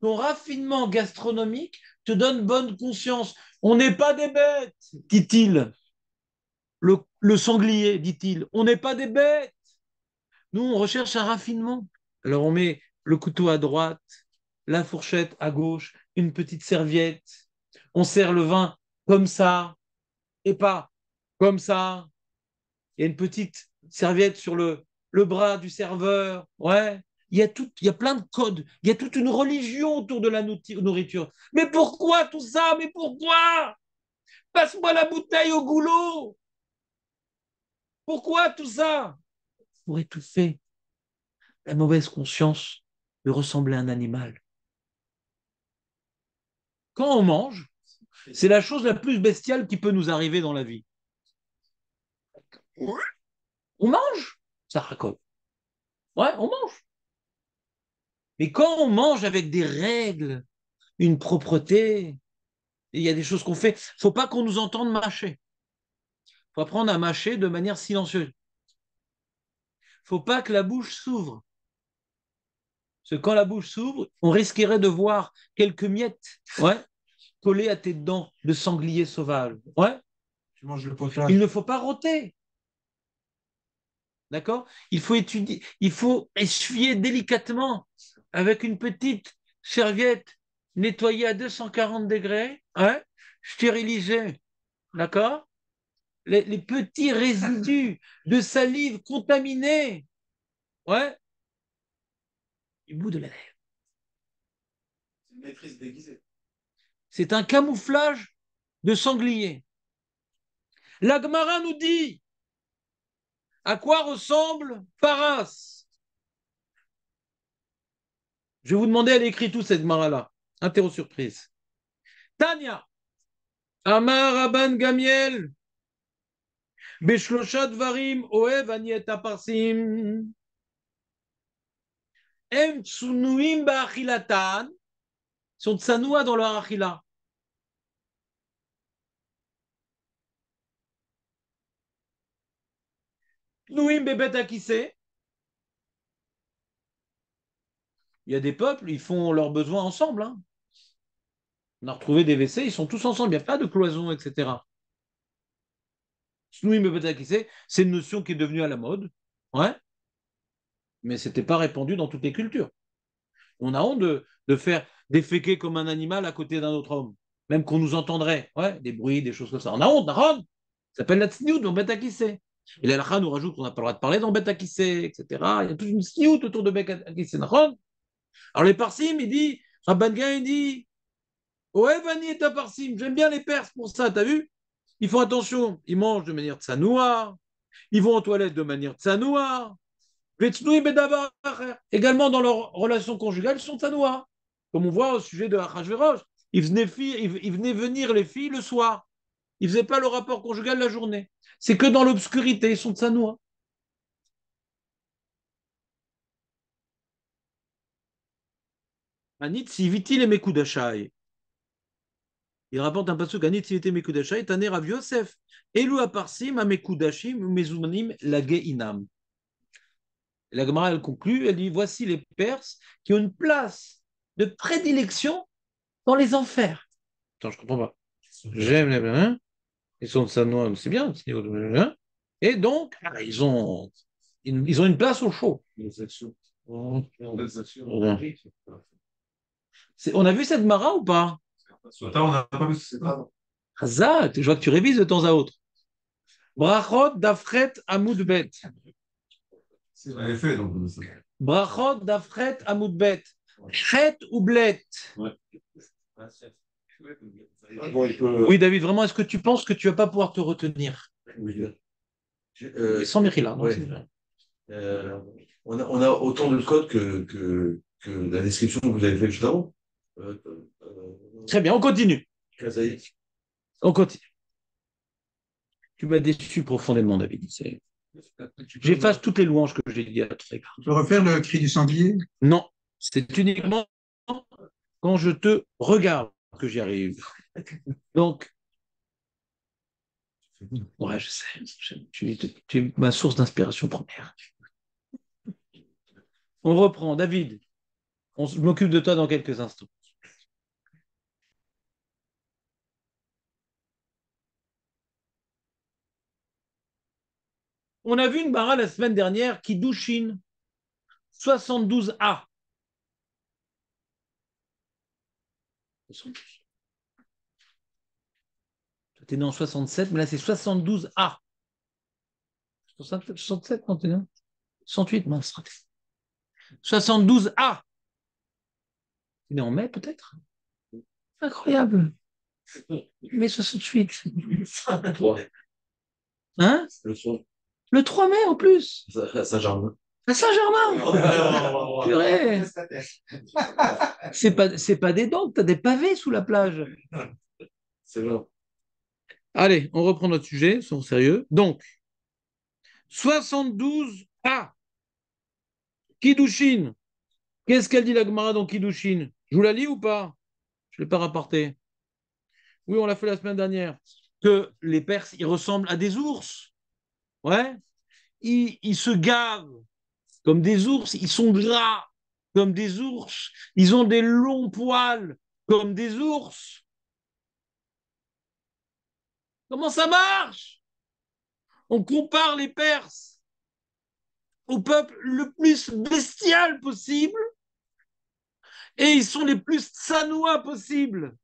Ton raffinement gastronomique te donne bonne conscience. On n'est pas des bêtes, dit-il. Le sanglier, dit-il. On n'est pas des bêtes. Nous, on recherche un raffinement. Alors, on met le couteau à droite, la fourchette à gauche, une petite serviette. On sert le vin comme ça et pas comme ça. Il y a une petite serviette sur le bras du serveur. Ouais. Il y a plein de codes. Il y a toute une religion autour de la nourriture. Mais pourquoi tout ça? Mais pourquoi? Passe-moi la bouteille au goulot. Pourquoi tout ça? Pour étouffer la mauvaise conscience de ressembler à un animal. Quand on mange, c'est la chose la plus bestiale qui peut nous arriver dans la vie. On mange, ça raconte. Ouais, on mange. Mais quand on mange avec des règles, une propreté, il y a des choses qu'on fait, il ne faut pas qu'on nous entende mâcher. Il faut apprendre à mâcher de manière silencieuse. Il ne faut pas que la bouche s'ouvre. Parce que quand la bouche s'ouvre, on risquerait de voir quelques miettes, ouais, collées à tes dents de sanglier sauvage. Ouais. Tu manges le potage. Il ne faut pas rôter. D'accord? Il faut essuyer délicatement avec une petite serviette nettoyée à 240 degrés, hein, stérilisée. D'accord? Les petits résidus de salive contaminés, ouais, du bout de la lèvre. C'est une maîtrise déguisée. C'est un camouflage de sanglier. La Gemara nous dit à quoi ressemble Paras. Je vais vous demander, elle écrit tout cette Gemara-là. Interro surprise. Tania, Amar Rabban Gamiel, Beshlosha Dvarim, Oev Ani et Aparsim, Em Tsunuim Ba'achilatan, sont tsanoua dans leur achila. Tsunuim Bebet Akise, il y a des peuples, ils font leurs besoins ensemble. Hein. On a retrouvé des WC, ils sont tous ensemble, il n'y a pas de cloison, etc. Snouim et Betakissé, c'est une notion qui est devenue à la mode, ouais, mais ce n'était pas répandu dans toutes les cultures. On a honte de faire déféquer comme un animal à côté d'un autre homme, même qu'on nous entendrait, ouais, des bruits, des choses comme ça. On a honte, Naron. Ça s'appelle la tsniout dans Betakissé. Et l'Alakha nous rajoute qu'on n'a pas le droit de parler dans Betakissé, etc. Il y a toute une tsniout autour de Betakissé, Naron. Alors les Parsim, il dit, Rabban Gad, il dit, ouais, Vani est un Parsim, j'aime bien les Perses pour ça, t'as vu? Ils font attention, ils mangent de manière tsanoua, ils vont aux toilettes de manière tsanoua, également dans leurs relations conjugales, ils sont tsanoua. Comme on voit au sujet de Achashverosh, ils venaient venir les filles le soir, ils ne faisaient pas le rapport conjugal la journée. C'est que dans l'obscurité, ils sont tsanoua. Anit siviti les mekudashai. Il rapporte un passage Anit siviti mekudashai, Taner Rav Yosef. Elu aparsim amekudashim mezumanim lageinam. La Gemara, elle conclut, elle dit, voici les Perses qui ont une place de prédilection dans les enfers. Attends, je comprends pas. J'aime les hein. Ils sont de Sanois, c'est bien. Hein. Et donc, ils ont une place au chaud. On a vu cette Mara ou pas? Attends, on n'a pas vu ce Hazak, je vois que tu révises de temps à autre. Brachot d'Afret Amoudbet. On avait fait, donc. Brachot d'Afret Amoudbet. Chet ou blet. Oui, David, vraiment, est-ce que tu penses que tu vas pas pouvoir te retenir? Sans Mérila. Ouais. On a autant de codes que la description que vous avez faite juste avant. Très bien, on continue. Kazaï. On continue. Tu m'as déçu profondément, David. J'efface toutes les louanges que j'ai dit à ton égard. Tu peux refaire le cri du sanglier? Non, c'est uniquement quand je te regarde que j'y arrive. Donc, ouais, je sais, tu es ma source d'inspiration première. On reprend, David. Je m'occupe de toi dans quelques instants. On a vu une bara la semaine dernière qui douchine 72A. Tu es né en 67, mais là c'est 72A. 67, non, tu es né 68, mince. 72A. Tu es né en mai, peut-être? Incroyable. Mai 68. Hein? Le 3 mai en plus. Saint-Germain. À Saint-Germain. Purée. C'est pas des dents, t'as des pavés sous la plage. C'est vrai. Allez, on reprend notre sujet, soyons sérieux. Donc, 72A. Kiddushin. Qu'est-ce qu'elle dit la Gemara dans Kiddushin? Je vous la lis ou pas? Je ne l'ai pas rapporté. Oui, on l'a fait la semaine dernière. Que les Perses, ils ressemblent à des ours. Ouais. Ils se gavent comme des ours. Ils sont gras comme des ours. Ils ont des longs poils comme des ours. Comment ça marche? On compare les Perses au peuple le plus bestial possible et ils sont les plus tsanois possibles.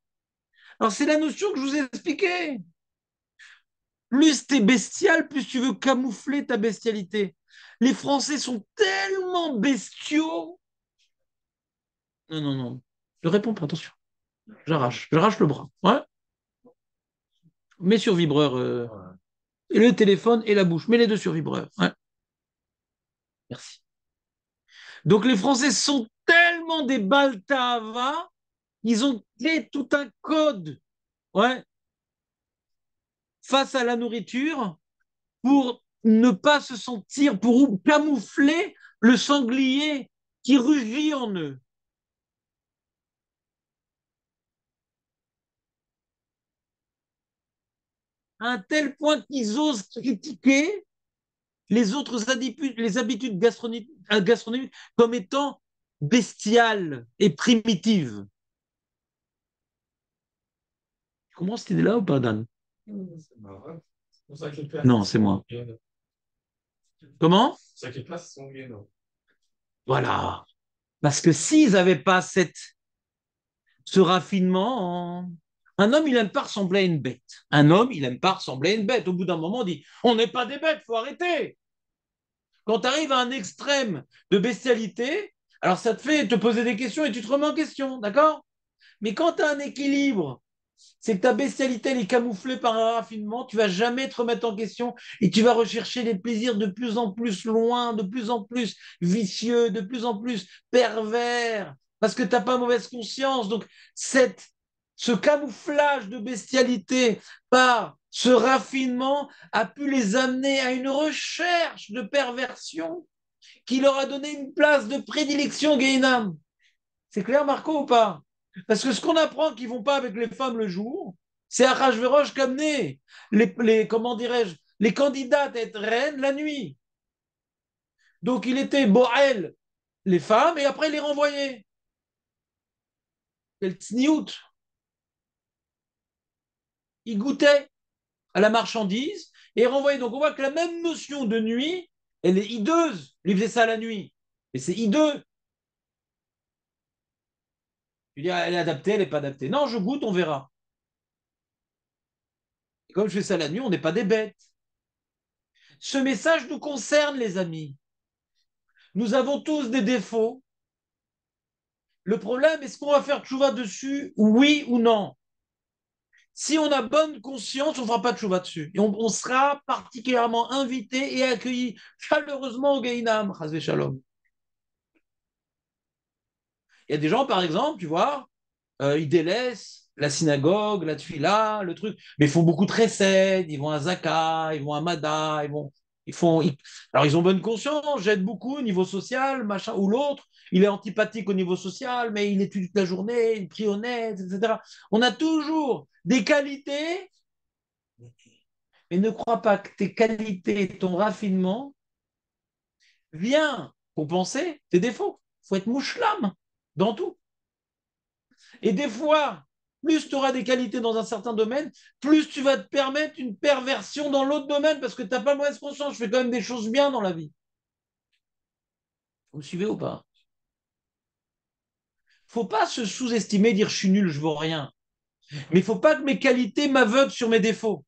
Alors c'est la notion que je vous ai expliquée. Plus tu es bestial, plus tu veux camoufler ta bestialité. Les Français sont tellement bestiaux. Non, non, non. Ne réponds pas, attention. J'arrache le bras. Ouais. Mets sur vibreur. Et le téléphone et la bouche. Mets les deux sur vibreur. Ouais. Merci. Donc les Français sont tellement des baltava, ils ont créé tout un code, ouais, face à la nourriture pour ne pas se sentir, pour camoufler le sanglier qui rugit en eux. À un tel point qu'ils osent critiquer les autres habitudes gastronomiques comme étant bestiales et primitives. Comment cette idée-là ou pas, Dan? C'est marrant. C'est pour ça qu'il place. Non, c'est moi. Comment? C'est ça qu'il place son gain, non? Voilà. Parce que s'ils n'avaient pas ce raffinement, un homme, il n'aime pas ressembler à une bête. Un homme, il n'aime pas ressembler à une bête. Au bout d'un moment, on dit, on n'est pas des bêtes, il faut arrêter. Quand tu arrives à un extrême de bestialité, alors ça te fait te poser des questions et tu te remets en question, d'accord? Mais quand tu as un équilibre, c'est que ta bestialité elle est camouflée par un raffinement, tu vas jamais te remettre en question et tu vas rechercher des plaisirs de plus en plus loin, de plus en plus vicieux, de plus en plus pervers, parce que tu n'as pas mauvaise conscience. Donc, ce camouflage de bestialité par ce raffinement a pu les amener à une recherche de perversion qui leur a donné une place de prédilection, Gainam. C'est clair, Marco, ou pas? Parce que ce qu'on apprend qu'ils vont pas avec les femmes le jour, c'est Arachvéroche qu'amener comment dirais-je, les candidates à être reines la nuit. Donc il était Boel, les femmes, et après il les renvoyait. Quel tsniout. Il goûtait à la marchandise et renvoyait. Donc on voit que la même notion de nuit, elle est hideuse. Il faisait ça la nuit. Et c'est hideux. Tu dis, elle est adaptée, elle n'est pas adaptée. Non, je goûte, on verra. Et comme je fais ça la nuit, on n'est pas des bêtes. Ce message nous concerne, les amis. Nous avons tous des défauts. Le problème, est-ce qu'on va faire tchouva dessus, oui ou non? Si on a bonne conscience, on ne fera pas de tchouva dessus. Et on sera particulièrement invité et accueilli chaleureusement au Gainam, Chazvé Shalom. Il y a des gens, par exemple, tu vois, ils délaissent la synagogue, la tfila, le truc, mais ils font beaucoup de recèdes, ils vont à Zaka, ils vont à Mada, alors ils ont bonne conscience, j'aide beaucoup au niveau social, machin, ou l'autre, il est antipathique au niveau social, mais il étudie toute la journée, il prie honnête, etc. On a toujours des qualités, mais ne crois pas que tes qualités, ton raffinement, vient compenser tes défauts. Il faut être mouchlam dans tout. Et des fois, plus tu auras des qualités dans un certain domaine, plus tu vas te permettre une perversion dans l'autre domaine parce que tu n'as pas mauvaise conscience. Je fais quand même des choses bien dans la vie. Vous me suivez ou pas? Faut pas se sous-estimer, dire je suis nul, je vaux rien. Mais il faut pas que mes qualités m'aveuglent sur mes défauts.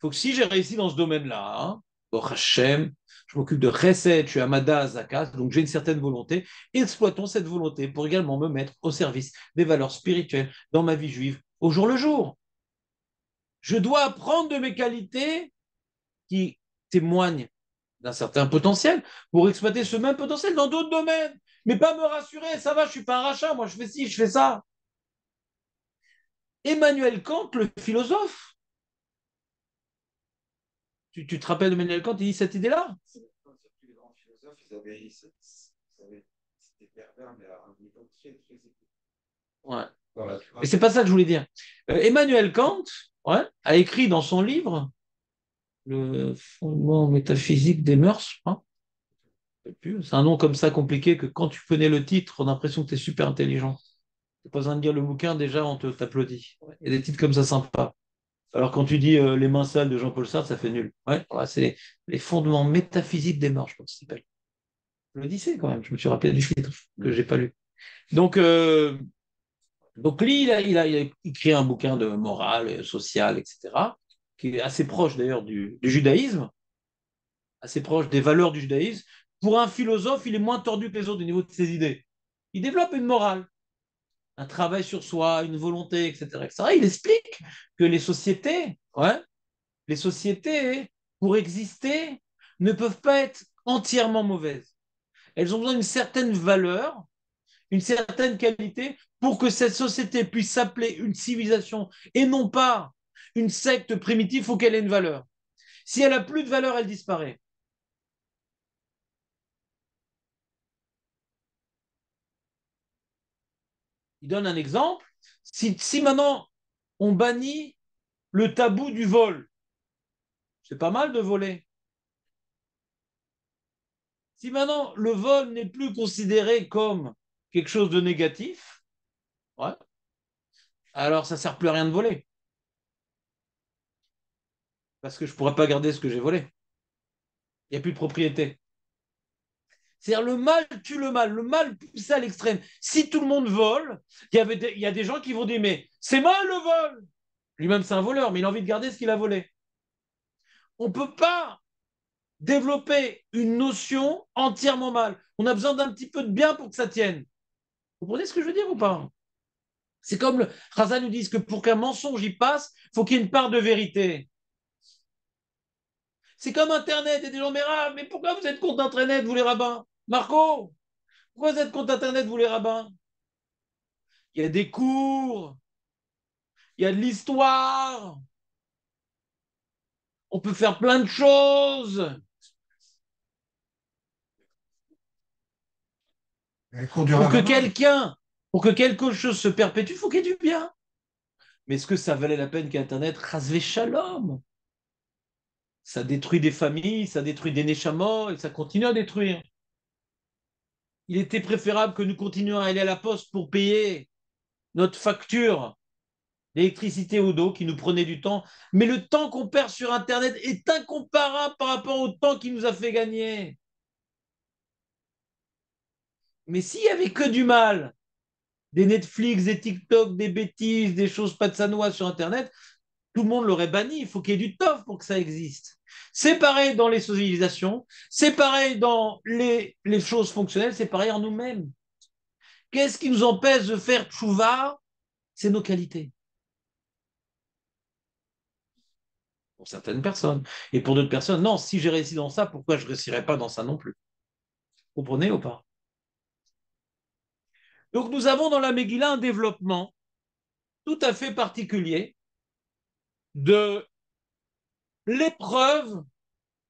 Faut que si j'ai réussi dans ce domaine-là, hein, au Hachem, je m'occupe de Chesed, je suis Amada Zakat, donc j'ai une certaine volonté. Exploitons cette volonté pour également me mettre au service des valeurs spirituelles dans ma vie juive au jour le jour. Je dois apprendre de mes qualités qui témoignent d'un certain potentiel pour exploiter ce même potentiel dans d'autres domaines. Mais pas me rassurer, ça va, je suis pas un rachat, moi je fais ci, je fais ça. Emmanuel Kant, le philosophe, tu te rappelles d'Emmanuel Kant, il dit cette idée-là? Les grands philosophes, c'était pervers, mais à un niveau très, très élevé. Ouais. Dans la Et c'est pas ça que je voulais dire. Emmanuel Kant, ouais, a écrit dans son livre Le fondement métaphysique des mœurs, hein. C'est un nom comme ça compliqué que quand tu connais le titre, on a l'impression que tu es super intelligent. Tu n'as pas besoin de lire le bouquin, déjà on t'applaudit. Il y a des titres comme ça sympas. Alors quand tu dis Les mains sales de Jean-Paul Sartre, ça fait nul. Ouais, voilà, c'est les fondements métaphysiques des mœurs, je pense que ça s'appelle. Je le disais quand même, je me suis rappelé du titre que j'ai pas lu. Donc, lui, il a écrit un bouquin de morale, sociale, etc., qui est assez proche d'ailleurs du judaïsme, assez proche des valeurs du judaïsme. Pour un philosophe, il est moins tordu que les autres au niveau de ses idées. Il développe une morale, un travail sur soi, une volonté, etc., etc. Il explique que les sociétés, pour exister, ne peuvent pas être entièrement mauvaises. Elles ont besoin d'une certaine valeur, une certaine qualité pour que cette société puisse s'appeler une civilisation et non pas une secte primitive, il faut qu'elle ait une valeur. Si elle a plus de valeur, elle disparaît. Il donne un exemple. Si maintenant on bannit le tabou du vol, c'est pas mal de voler. Si maintenant le vol n'est plus considéré comme quelque chose de négatif, ouais, alors ça ne sert plus à rien de voler. Parce que je ne pourrais pas garder ce que j'ai volé. Il n'y a plus de propriété. C'est-à-dire le mal tue le mal poussé à l'extrême. Si tout le monde vole, il y a des gens qui vont dire, mais c'est mal le vol. Lui-même, c'est un voleur, mais il a envie de garder ce qu'il a volé. On ne peut pas développer une notion entièrement mal. On a besoin d'un petit peu de bien pour que ça tienne. Vous comprenez ce que je veux dire ou pas? C'est comme le Razan nous dit que pour qu'un mensonge y passe, il faut qu'il y ait une part de vérité. C'est comme Internet. Il y a des gens, mais pourquoi vous êtes contre Internet, vous les rabbins? Marco, pourquoi vous êtes contre Internet, vous les rabbins? Il y a des cours, il y a de l'histoire, on peut faire plein de choses. Les cours du Pour que rabbinat. quelqu'un, pour que quelque chose se perpétue, il faut qu'il y ait du bien. Mais est-ce que ça valait la peine qu'Internet rasve shalom? Ça détruit des familles, ça détruit des neshamos et ça continue à détruire. Il était préférable que nous continuions à aller à la poste pour payer notre facture d'électricité ou d'eau qui nous prenait du temps. Mais le temps qu'on perd sur Internet est incomparable par rapport au temps qu'il nous a fait gagner. Mais s'il n'y avait que du mal, des Netflix, des TikTok, des bêtises, des choses pas de sanois sur Internet, tout le monde l'aurait banni. Il faut qu'il y ait du tov pour que ça existe. C'est pareil dans les civilisations, c'est pareil dans les choses fonctionnelles, c'est pareil en nous-mêmes. Qu'est-ce qui nous empêche de faire tchouva? C'est nos qualités. Pour certaines personnes. Et pour d'autres personnes, non, si j'ai réussi dans ça, pourquoi je ne réussirais pas dans ça non plus? Vous comprenez ou pas? Donc nous avons dans la Megillah un développement tout à fait particulier de l'épreuve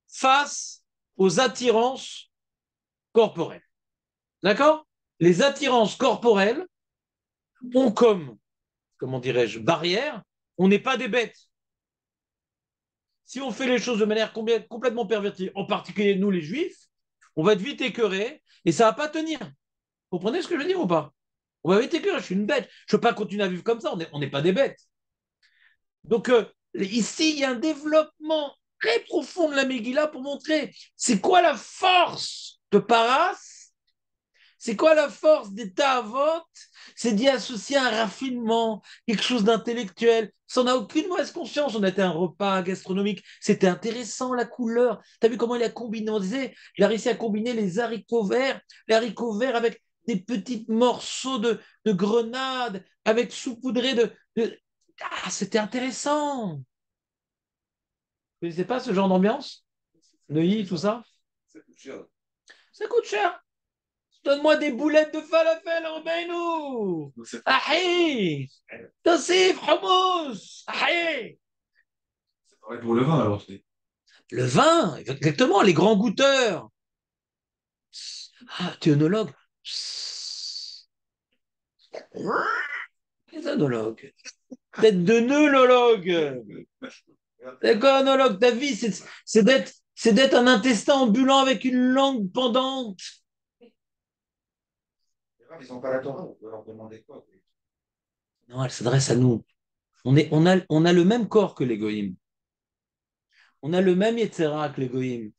face aux attirances corporelles. D'accord? Les attirances corporelles ont comme, comment dirais-je, barrière, on n'est pas des bêtes. Si on fait les choses de manière complètement pervertie, en particulier nous les juifs, on va être vite écœuré et ça ne va pas tenir. Vous comprenez ce que je veux dire ou pas? On va vite écœuré, je suis une bête. Je ne peux pas continuer à vivre comme ça, on n'est pas des bêtes. Donc ici, il y a un développement très profond de la Megillah pour montrer c'est quoi la force de Paras, c'est quoi la force des Ta'avot, c'est d'y associer un raffinement, quelque chose d'intellectuel. Ça n'a aucune mauvaise conscience. On a été un repas gastronomique. C'était intéressant, la couleur. Tu as vu comment il a combiné? On disait, il a réussi à combiner les haricots verts avec des petits morceaux de grenade, avec saupoudré de... Ah, c'était intéressant. Vous ne connaissez pas ce genre d'ambiance? Neuilly, tout ça? Ça coûte cher. Ça coûte cher. Donne-moi des boulettes de falafel en bainou. Donc, c'est Ahi. Tassif, hummus. Ahi. pareil pour le vin, alors. Le vin, exactement, les grands goûteurs. Ah, tu es œnologue. Les œnologues. Tête de neurologue. D'accord, œnologue, ta vie, c'est d'être un intestin ambulant avec une langue pendante. Ils n'ont pas la Torah, on peut leur demander quoi? Non, elle s'adresse à nous. On a le même corps que les goïms. On a le même Yetzera que les goïms.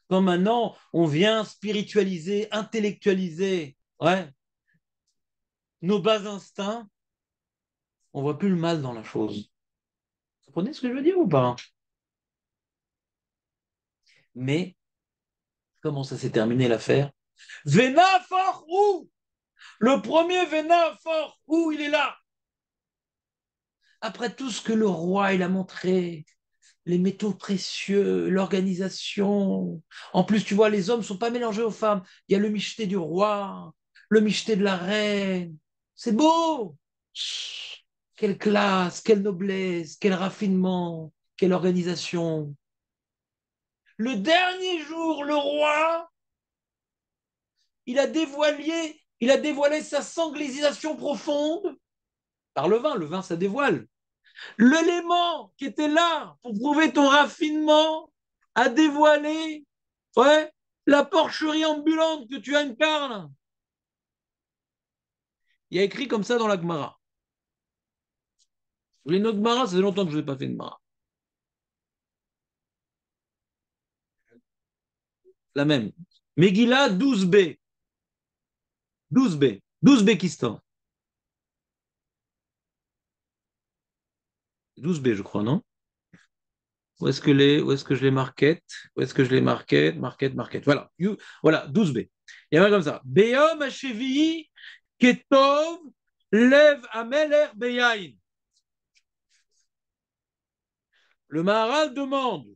Quand maintenant, on vient spiritualiser, intellectualiser ouais, nos bas instincts, on voit plus le mal dans la chose. Vous comprenez ce que je veux dire ou pas? Mais, comment ça s'est terminé l'affaire? Vena fort où? Le premier Vena fort où il est là? Après tout ce que le roi il a montré, les métaux précieux, l'organisation. En plus, tu vois, les hommes ne sont pas mélangés aux femmes. Il y a le micheté du roi, le micheté de la reine. C'est beau. Chut, quelle classe, quelle noblesse, quel raffinement, quelle organisation. Le dernier jour, le roi, il a dévoilé sa sanglisation profonde par le vin. Le vin, ça dévoile. L'élément qui était là pour prouver ton raffinement a dévoilé ouais, la porcherie ambulante que tu incarnes. Il y a écrit comme ça dans la Gemara. Vous voulez une autre Gemara? Ça fait longtemps que je n'ai pas fait une Gemara. La même. Megillah 12b. 12b. 12Békistan. 12b, je crois, non? Où est-ce que je les marquette? Où est-ce que je les marquette? Marquette. Voilà. Voilà, 12b. Il y a un comme ça. Beyom Hashevi'i Ketov Lev Ameler Beyain. Le Maharal demande,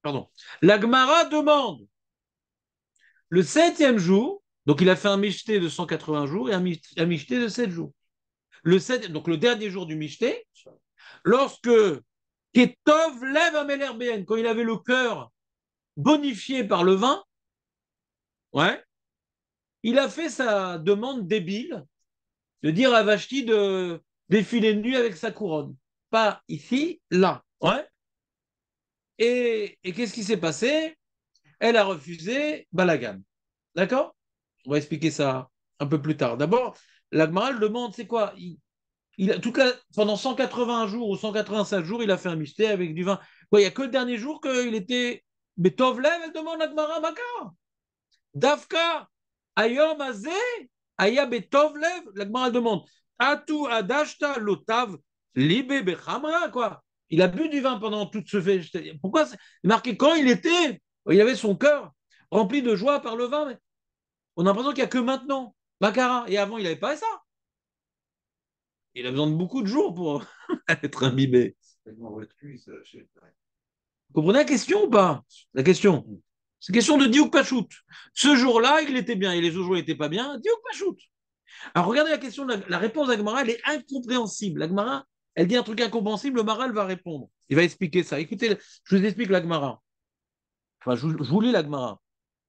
pardon, la Gemara demande le 7e jour, donc il a fait un Michté de 180 jours et un Michté de 7 jours. Donc le dernier jour du Michté, lorsque Ketov lève Ameler Beyain, quand il avait le cœur bonifié par le vin, ouais, il a fait sa demande débile de dire à Vashti de défiler nu avec sa couronne. Pas ici, là. Ouais. Et qu'est-ce qui s'est passé? Elle a refusé Balagan. D'accord? On va expliquer ça un peu plus tard. D'abord, la Gemara demande, c'est quoi? En tout cas, pendant 180 jours ou 185 jours, il a fait un mystère avec du vin. Quoi, il n'y a que le dernier jour qu'il était. Betovlev, elle demande la Gemara Makar. Dafka, Ayom Azé, Aya Betovlev, la Gemara demande. Atu Adashta Lotav, Libe Bechamra, quoi. Il a bu du vin pendant toute ce fait. Pourquoi c'est marqué quand il était? Il avait son cœur rempli de joie par le vin. Mais on a l'impression qu'il n'y a que maintenant. Makara. Et avant, il n'avait pas ça. Il a besoin de beaucoup de jours pour être imbibé. Vous comprenez la question ou pas? La question. C'est question de Diouk Pachout. Ce jour-là, il était bien, et les autres jours, il n'était pas bien. Diouk Pachout. Alors, regardez la question, la réponse d'Agmara, elle est incompréhensible. L'Agmara, elle dit un truc incompréhensible, le Maral va répondre. Il va expliquer ça. Écoutez, je vous explique l'Agmara. Enfin, je vous lis l'Agmara.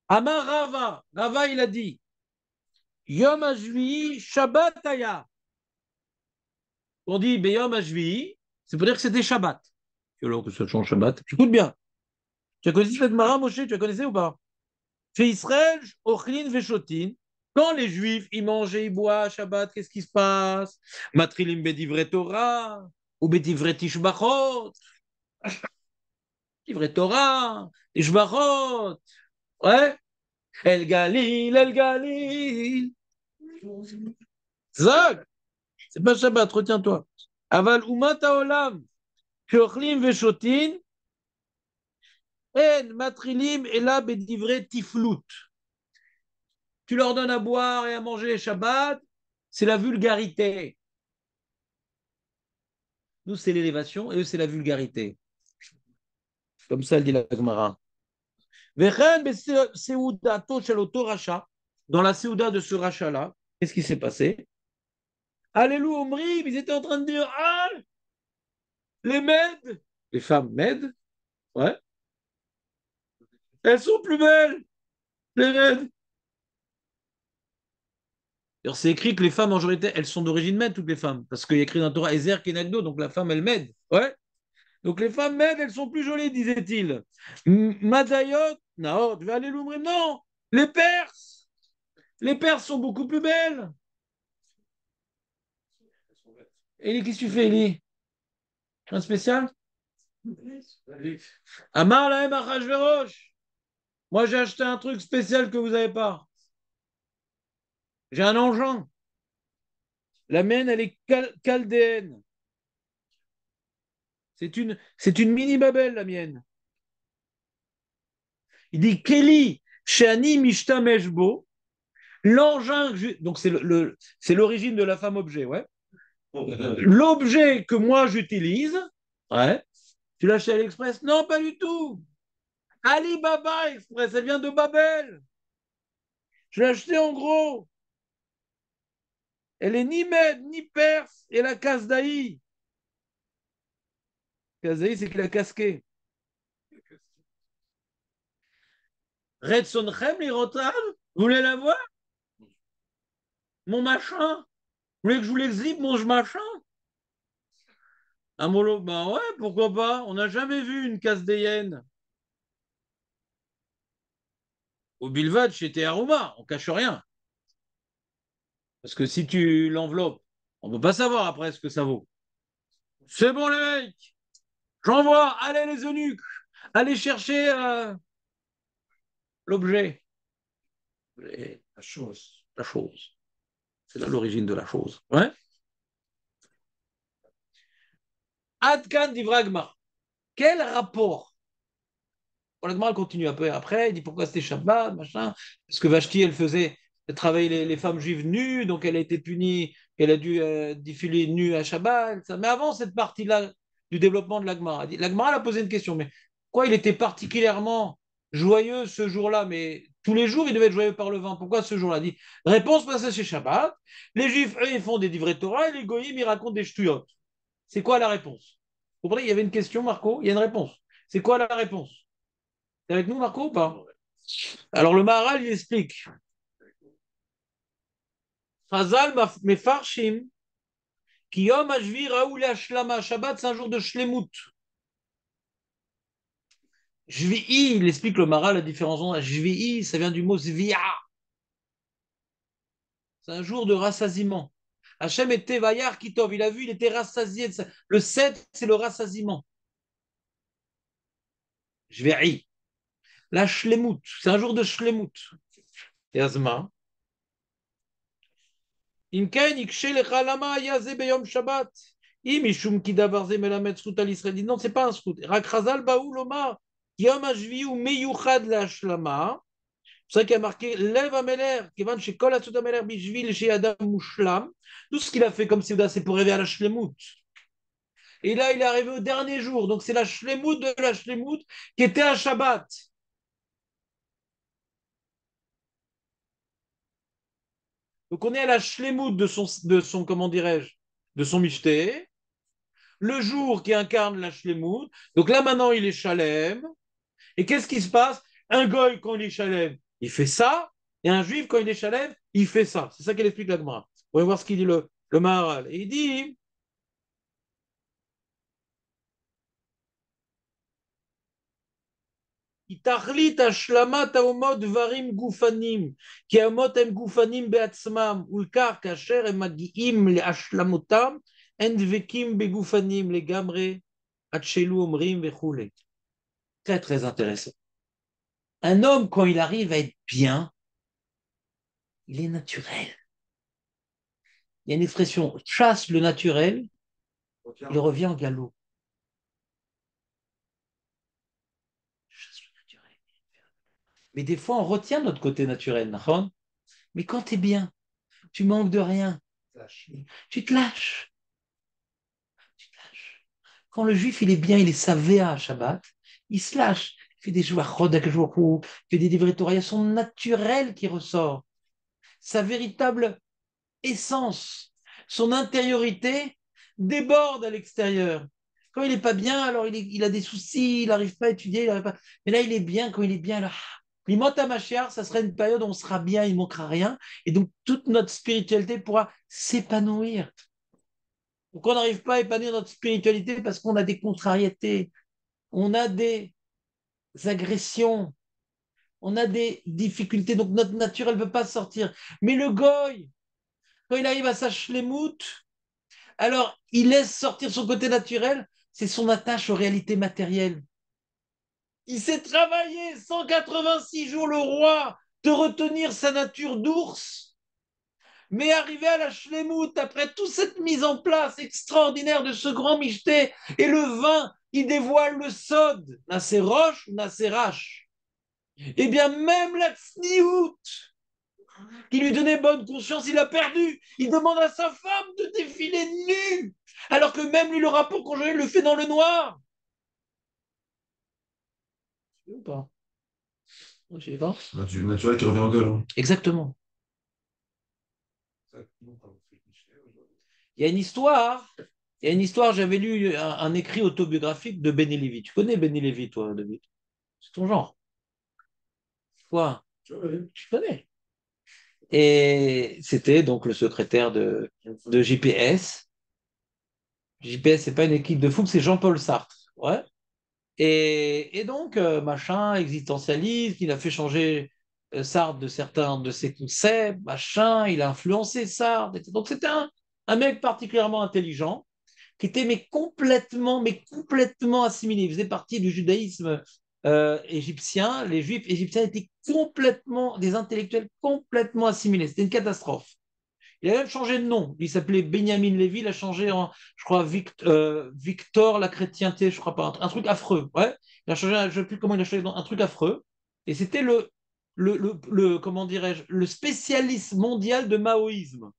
Amar Rava. Rava, il a dit Yom Ashvi Shabbat Aya. On dit Beyom Ashvi, c'est pour dire que c'était Shabbat. Alors que ça change Shabbat. Écoute bien. Tu as connu cette Mara, Moshe? Tu as connaissé ou pas? Chez Israël, Ochlin Veshotin. Quand les Juifs, ils mangent et ils boivent Shabbat, qu'est-ce qui se passe? Matrilim Bedivre Torah, ou Bedivre Tishbachot. Bedivre Torah, Tishbachot. Ouais. El Galil, El Galil. Zag. C'est pas Shabbat, retiens-toi. Aval Umata Olam, Sheochlim Veshotin, En Matrilim Ela Bedivre Tiflut. Tu leur donnes à boire et à manger Shabbat, c'est la vulgarité. Nous, c'est l'élévation et eux, c'est la vulgarité. Comme ça, le dit la Gemara. Dans la Séouda de ce rachat-là, qu'est-ce qui s'est passé? Alléluia, Omri, ils étaient en train de dire ah, les Mèdes, les femmes Mèdes, ouais, elles sont plus belles, les Mèdes. Alors, c'est écrit que les femmes, en majorité, elles sont d'origine Mède, toutes les femmes, parce qu'il y a écrit dans la Torah Ezer Kenagdo, donc la femme, elle Mède, ouais. Donc les femmes Mèdes, elles sont plus jolies, disait-il. Madayot, non, tu vas aller l'ouvrir, non, les Perses sont beaucoup plus belles. Eli, qu'est-ce que tu fais, Eli? Un spécial? Amar lahem Achashverosh. Moi, j'ai acheté un truc spécial que vous n'avez pas. J'ai un engin. La mienne, elle est chaldéenne. C'est une mini Babel, la mienne. Il dit Keli, Shani Mishtameshbo. L'engin, donc c'est l'origine de la femme objet, ouais. L'objet que moi j'utilise, ouais. Tu l'as acheté à l'Express? Non, pas du tout. Alibaba Express, elle vient de Babel. Je l'ai acheté en gros. Elle est ni Mède, ni Perse, et la Kasdaï. Kasdaï, c'est qu'il a casqué. Redsonchem, Lirotav, vous voulez la voir? Mon machin? Vous voulez que je vous l'exhibe, mon machin? Un molo, ben ouais, pourquoi pas? On n'a jamais vu une Kasdéenne. Au Bilvad, chez Théarouma, on cache rien. Parce que si tu l'enveloppes, on ne peut pas savoir après ce que ça vaut. C'est bon, les mecs. J'envoie. Allez, les eunuques. Allez chercher l'objet. La chose. La chose. C'est là l'origine de la chose. Ouais. Adkan d'Ivragma. Quel rapport? Bon, la Gemara continue un peu après, il dit pourquoi c'était Shabbat, machin. Parce que Vashti, elle travaillait les femmes juives nues, donc elle a été punie, elle a dû défiler nue à Shabbat. Ça. Mais avant cette partie-là du développement de la Gemara, la Gemara elle a posé une question, mais pourquoi il était particulièrement joyeux ce jour-là, mais tous les jours il devait être joyeux par le vin, pourquoi ce jour-là? Dit, réponse parce que c'est Shabbat, les juifs, eux, ils font des divrei Torah, et les goyim, ils racontent des ch'tuyot. C'est quoi la réponse? Vous comprenez, il y avait une question, Marco, il y a une réponse. C'est quoi la réponse? T'es avec nous, Marco, ou pas? Alors, le Maharal, il explique. Chazal mefarshim, ki yom hashvi raoul hashlama. Shabbat, c'est un jour de shlemut. Shvi'i, il explique le Maharal la différence entre Shvi'i, ça vient du mot zvia. C'est un jour de rassasiement. Hachem était Vayar Kitov, il a vu, il était rassasié. Le 7, c'est le rassasiement. Shvi'i. La shlemut, c'est un jour de shlemut. Yazma. אם כן, יקשה לך למה היה זה ביום שבת. אם משום כי דבר זה מלמד זכות על ישראל. Non, c'est pas un זכות. רק חז"ל באו לומר, יום השביעי הוא מיוחד להשלמה. C'est ça qui a marqué lève המלך, כיוון שכל עצות המלך בשביל שיהיה אדם מושלם. Tout ce qu'il a fait comme Seuda, c'est pour rêver à la shlemut. Et là, il est arrivé au dernier jour. Donc, c'est la shlemut de la shlemut qui était à Shabbat. Donc, on est à la shlemut de son comment dirais-je, de son mishté. Le jour qui incarne la shlemut. Donc là, maintenant, il est shalem. Et qu'est-ce qui se passe? Un goy, quand il est shalem, il fait ça. Et un juif, quand il est shalem, il fait ça. C'est ça qu'il explique la Gemara. On va voir ce qu'il dit le Maharal. Et il dit... תכלית השלמת האומות דברים גופנים, כי האומות הם גופנים בעצמם, ולכך כאשר הם מגיעים להשלמותם, הם דבקים בגופנים לגמרי, עד שאלו אומרים וכולי. Très, très intéressant. Un homme, quand il arrive à être bien, il est naturel. Il y a une expression, chasse le naturel, il revient au galop. Mais des fois, on retient notre côté naturel. Mais quand tu es bien, tu manques de rien. Tu te lâches. Tu te lâches. Quand le juif, il est bien, il est savé à Shabbat, il se lâche. Il fait des jouachot, il fait des divrei Torah. Il y a son naturel qui ressort. Sa véritable essence, son intériorité déborde à l'extérieur. Quand il n'est pas bien, alors il a des soucis, il n'arrive pas à étudier, pas... mais là, il est bien. Quand il est bien, alors... L'imota Mashiach, ça sera une période où on sera bien, il ne manquera rien, et donc toute notre spiritualité pourra s'épanouir. Donc on n'arrive pas à épanouir notre spiritualité parce qu'on a des contrariétés, on a des agressions, on a des difficultés, donc notre nature, elle ne veut pas sortir. Mais le goy, quand il arrive à sa shlemout, alors il laisse sortir son côté naturel, c'est son attache aux réalités matérielles. Il s'est travaillé 186 jours, le roi, de retenir sa nature d'ours. Mais arrivé à la shlemout, après toute cette mise en place extraordinaire de ce grand michté, et le vin, il dévoile le sod, Nasserosh ou Nasserash. Eh bien, même la tsniout, qui lui donnait bonne conscience, il a perdu. Il demande à sa femme de défiler nue, alors que même lui, le rapport conjugal le fait dans le noir. Ou pas? Je sais pas. Naturel qui revient en gueule. Hein. Exactement. Il y a une histoire. J'avais lu un écrit autobiographique de Benny Lévy. Tu connais Benny Lévy, toi, David? C'est ton genre. Quoi? Tu connais. Et c'était donc le secrétaire de JPS. JPS, c'est pas une équipe de foot, c'est Jean-Paul Sartre. Ouais. Et donc, machin, existentialiste, il a fait changer Sartre de certains de ses concepts, machin, il a influencé Sartre. Donc, c'était un mec particulièrement intelligent qui était mais complètement assimilé. Il faisait partie du judaïsme égyptien. Les juifs égyptiens étaient complètement, des intellectuels complètement assimilés. C'était une catastrophe. Il a même changé de nom. Il s'appelait Benjamin Lévy. Il a changé en, je crois, Victor la chrétienté, je crois pas. Un truc affreux. Ouais. Il a changé, je ne sais plus comment il a changé, un truc affreux. Et c'était comment dirais-je, le spécialiste mondial de maoïsme.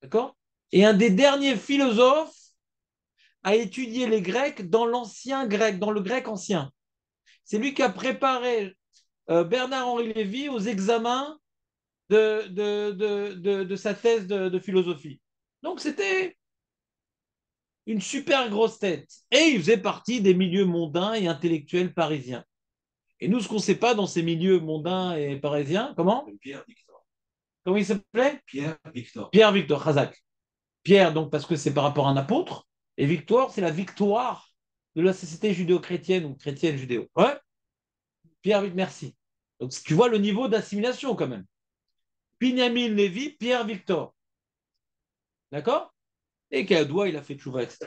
D'accord? Et un des derniers philosophes à étudier les Grecs dans l'ancien grec, dans le grec ancien. C'est lui qui a préparé Bernard-Henri Lévy aux examens de sa thèse de philosophie. Donc c'était une super grosse tête. Et il faisait partie des milieux mondains et intellectuels parisiens. Et nous, ce qu'on ne sait pas dans ces milieux mondains et parisiens, Pierre Victor. comment il s'appelait? Pierre Victor. Pierre Victor Khazak. Pierre, donc, parce que c'est par rapport à un apôtre, et Victoire, c'est la victoire de la société judéo-chrétienne ou chrétienne judéo. Ouais, Pierre, merci. Donc, tu vois le niveau d'assimilation quand même. Binyamin Lévy, Pierre Victor. D'accord? Et Kadoua, il a fait tchouva, etc.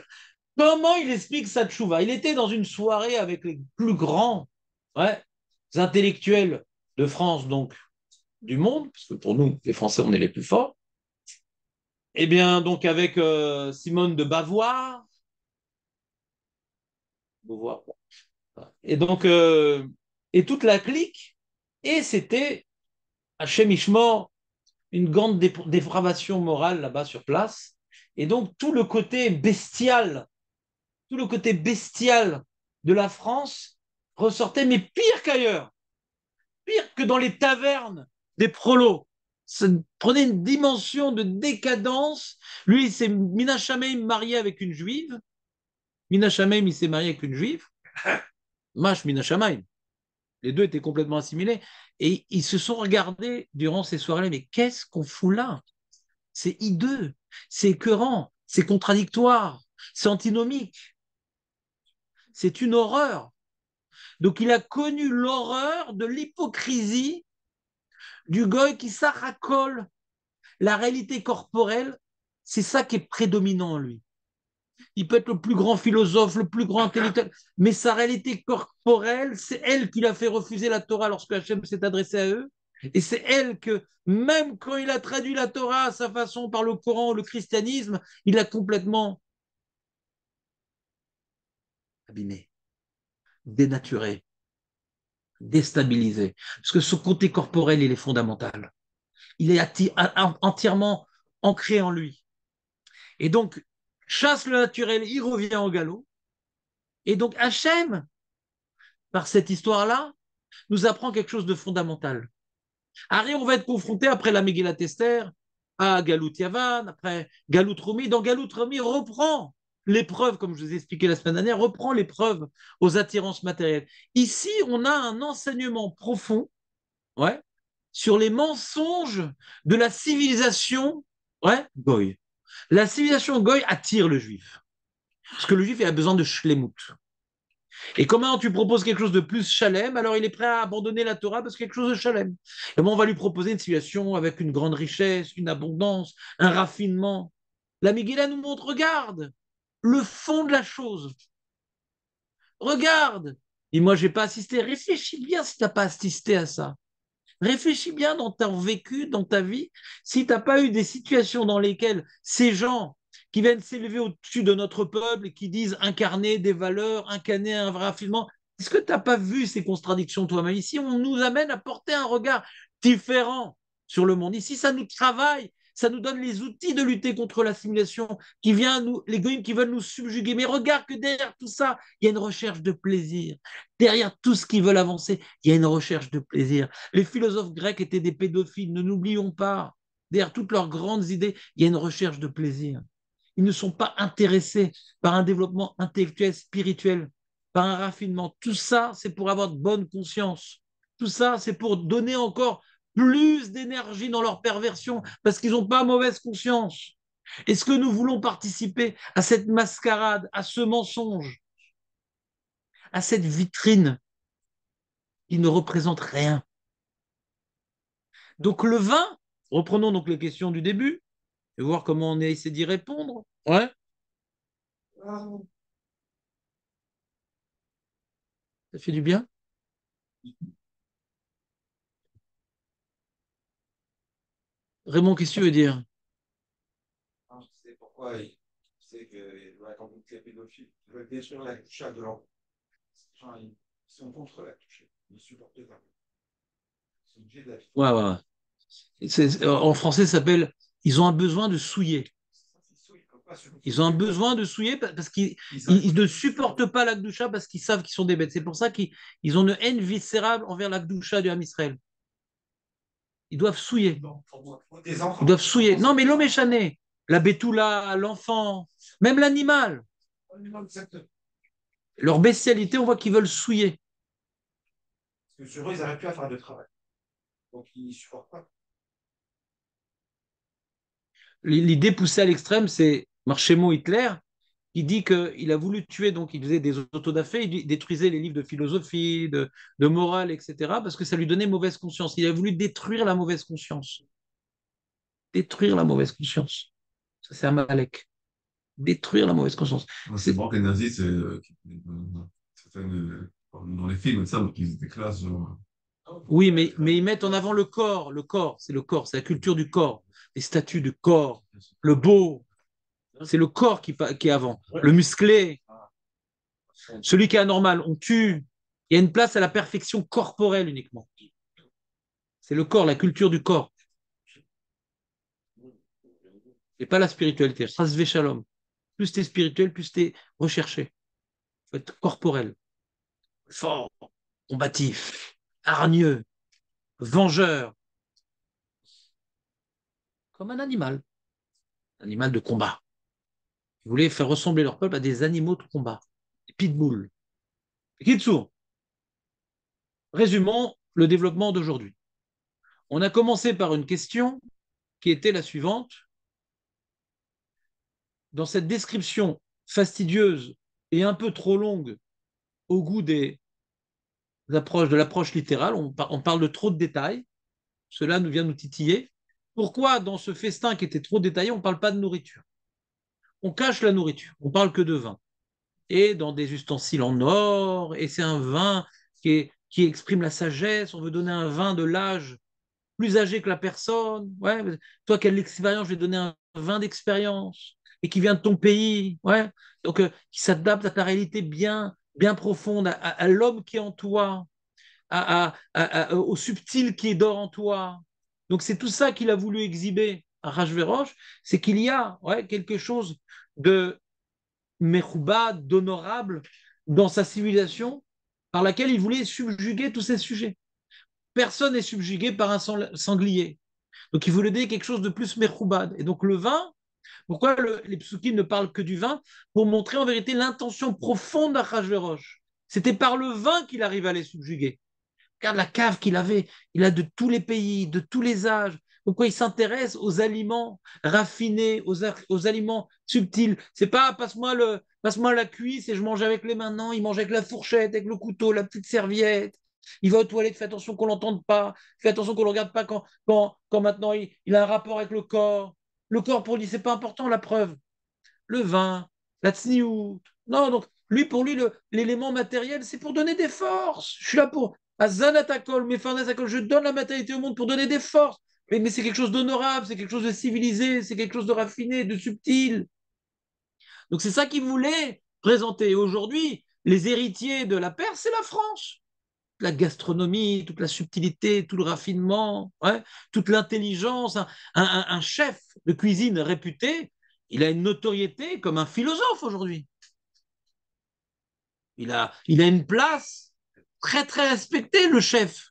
Comment il explique sa tchouva? Il était dans une soirée avec les plus grands ouais, intellectuels de France, donc du monde, parce que pour nous, les Français, on est les plus forts. Eh bien, donc avec Simone de Beauvoir, et donc, et toute la clique, et c'était, Hachem Ishmor, une grande dépravation morale là-bas sur place. Et donc, tout le côté bestial de la France ressortait, mais pire qu'ailleurs, pire que dans les tavernes des prolos. Ça prenait une dimension de décadence. Lui, c'est Mina Shameim marié avec une juive. Mina Shameim, il s'est marié avec une juive. Mash Mina Shameim. Les deux étaient complètement assimilés. Et ils se sont regardés durant ces soirées-là. Mais qu'est-ce qu'on fout là? C'est hideux, c'est écœurant, c'est contradictoire, c'est antinomique. C'est une horreur. Donc il a connu l'horreur de l'hypocrisie du goy qui s'arracole. La réalité corporelle, c'est ça qui est prédominant en lui. Il peut être le plus grand philosophe, le plus grand intellectuel, mais sa réalité corporelle, c'est elle qui l'a fait refuser la Torah lorsque Hachem s'est adressé à eux. Et c'est elle que, même quand il a traduit la Torah à sa façon par le Coran, le christianisme, il a complètement abîmé, dénaturé, déstabilisé. Parce que ce côté corporel, il est fondamental. Il est entièrement ancré en lui. Et donc, chasse le naturel, il revient au galop. Et donc, Hachem, par cette histoire-là, nous apprend quelque chose de fondamental. Après, on va être confronté après la Megillat Esther à Galut Yavan, après Galut Rumi. Dans Galut Rumi, reprend l'épreuve, comme je vous ai expliqué la semaine dernière, reprend l'épreuve aux attirances matérielles. Ici, on a un enseignement profond ouais, sur les mensonges de la civilisation ouais, Goy. La civilisation Goy attire le juif. Parce que le juif il a besoin de shlemut. Et comment tu proposes quelque chose de plus chalem, alors il est prêt à abandonner la Torah parce que quelque chose de chalem. Et moi, on va lui proposer une situation avec une grande richesse, une abondance, un raffinement. La Megillah nous montre, regarde, le fond de la chose. Regarde. Et moi, je n'ai pas assisté. Réfléchis bien si tu n'as pas assisté à ça. Réfléchis bien dans ton vécu, dans ta vie, si tu n'as pas eu des situations dans lesquelles ces gens qui viennent s'élever au-dessus de notre peuple et qui disent incarner des valeurs, incarner un vrai raffinement, est-ce que tu n'as pas vu ces contradictions toi-même? Ici, on nous amène à porter un regard différent sur le monde. Ici, ça nous travaille, ça nous donne les outils de lutter contre l'assimilation qui vient nous, les goïms qui veulent nous subjuguer. Mais regarde que derrière tout ça, il y a une recherche de plaisir. Derrière tout ce qu'ils veulent avancer, il y a une recherche de plaisir. Les philosophes grecs étaient des pédophiles, ne n'oublions pas. Derrière toutes leurs grandes idées, il y a une recherche de plaisir. Ils ne sont pas intéressés par un développement intellectuel, spirituel, par un raffinement. Tout ça, c'est pour avoir de bonne conscience. Tout ça, c'est pour donner encore plus d'énergie dans leur perversion, parce qu'ils n'ont pas mauvaise conscience. Est-ce que nous voulons participer à cette mascarade, à ce mensonge, à cette vitrine qui ne représente rien? Donc le vin, reprenons donc les questions du début, et voir comment on essaie d'y répondre. Ouais. Ça fait du bien? Raymond, qu'est-ce que tu veux dire? Ah, je sais pourquoi il sait que la communauté pédophile veut détruire la toucha de l'enfant. Les gens, ils sont contre la toucher. Ils supportent pas. Ils sont obligés d'aller. Ouais, ouais, ouais. En français, ça s'appelle ils ont un besoin de souiller. Ils ont un besoin de souiller parce qu'ils ne supportent pas l'Akdoucha parce qu'ils savent qu'ils sont des bêtes. C'est pour ça qu'ils ont une haine viscérale envers l'Akdoucha du Ham Israël. Ils doivent souiller. Des enfants. Ils doivent souiller. Non, mais l'homme est chané. La bétoula, l'enfant, même l'animal. Leur bestialité, on voit qu'ils veulent souiller. Parce que sur eux, ils n'arrivent plus à faire de travail. Donc, ils ne supportent pas. L'idée poussée à l'extrême, c'est Marchémo Hitler, qui dit qu'il a voulu tuer, donc il faisait des autodafés, il détruisait les livres de philosophie, de morale, etc., parce que ça lui donnait mauvaise conscience. Il a voulu détruire la mauvaise conscience. Détruire la mauvaise conscience. Ça, c'est Amalek. Détruire la mauvaise conscience. C'est bon que les nazis, dans les films, ça, donc ils étaient classe. Genre... Oui, mais ils mettent en avant le corps. Le corps, c'est la culture du corps. Les statues du corps. Le beau, c'est le corps qui est avant. Le musclé, celui qui est anormal, on tue. Il y a une place à la perfection corporelle uniquement. C'est le corps, la culture du corps. Et pas la spiritualité. Chasvé shalom. Plus tu es spirituel, plus tu es recherché. Il faut être corporel. Fort, combatif, hargneux, vengeur. Comme un animal. Animal de combat. Ils voulaient faire ressembler leur peuple à des animaux de combat. Des pitbulls. Kitsu, résumons le développement d'aujourd'hui. On a commencé par une question qui était la suivante. Dans cette description fastidieuse et un peu trop longue au goût de l'approche littérale, on parle de trop de détails. Cela nous vient nous titiller. Pourquoi dans ce festin qui était trop détaillé, on ne parle pas de nourriture? On cache la nourriture, on parle que de vin. Et dans des ustensiles en or, et c'est un vin qui exprime la sagesse, on veut donner un vin de l'âge plus âgé que la personne. Ouais, toi qui as de l'expérience, je vais donner un vin d'expérience et qui vient de ton pays. Ouais, donc qui s'adapte à ta réalité bien, bien profonde, à l'homme qui est en toi, au subtil qui dort en toi. Donc c'est tout ça qu'il a voulu exhiber à Rajverosh, c'est qu'il y a quelque chose de Mechouba, d'honorable dans sa civilisation par laquelle il voulait subjuguer tous ces sujets. Personne n'est subjugué par un sanglier. Donc il voulait donner quelque chose de plus Mechoubad. Et donc le vin, pourquoi les psukim ne parlent que du vin? Pour montrer en vérité l'intention profonde d'Achashverosh. C'était par le vin qu'il arrive à les subjuguer. Regarde la cave qu'il avait. Il a de tous les pays, de tous les âges. Pourquoi il s'intéresse aux aliments raffinés, aux aliments subtils? C'est pas passe-moi la cuisse et je mange avec les mains. Non, il mange avec la fourchette, avec le couteau, la petite serviette. Il va aux toilettes, fais attention qu'on l'entende pas, fais attention qu'on ne le regarde pas quand maintenant il a un rapport avec le corps. Le corps pour lui, c'est pas important, la preuve. Le vin, la tsniout. Non, donc lui, pour lui, l'élément matériel, c'est pour donner des forces. Je suis là pour Azanatakol, Mefarnatakol, je donne la matérialité au monde pour donner des forces. Mais c'est quelque chose d'honorable, c'est quelque chose de civilisé, c'est quelque chose de raffiné, de subtil. Donc c'est ça qu'il voulait présenter. Et aujourd'hui, les héritiers de la Perse, c'est la France. La gastronomie, toute la subtilité, tout le raffinement, toute l'intelligence. Un chef de cuisine réputé, il a une notoriété comme un philosophe aujourd'hui. Il a une place très, très respectée, le chef.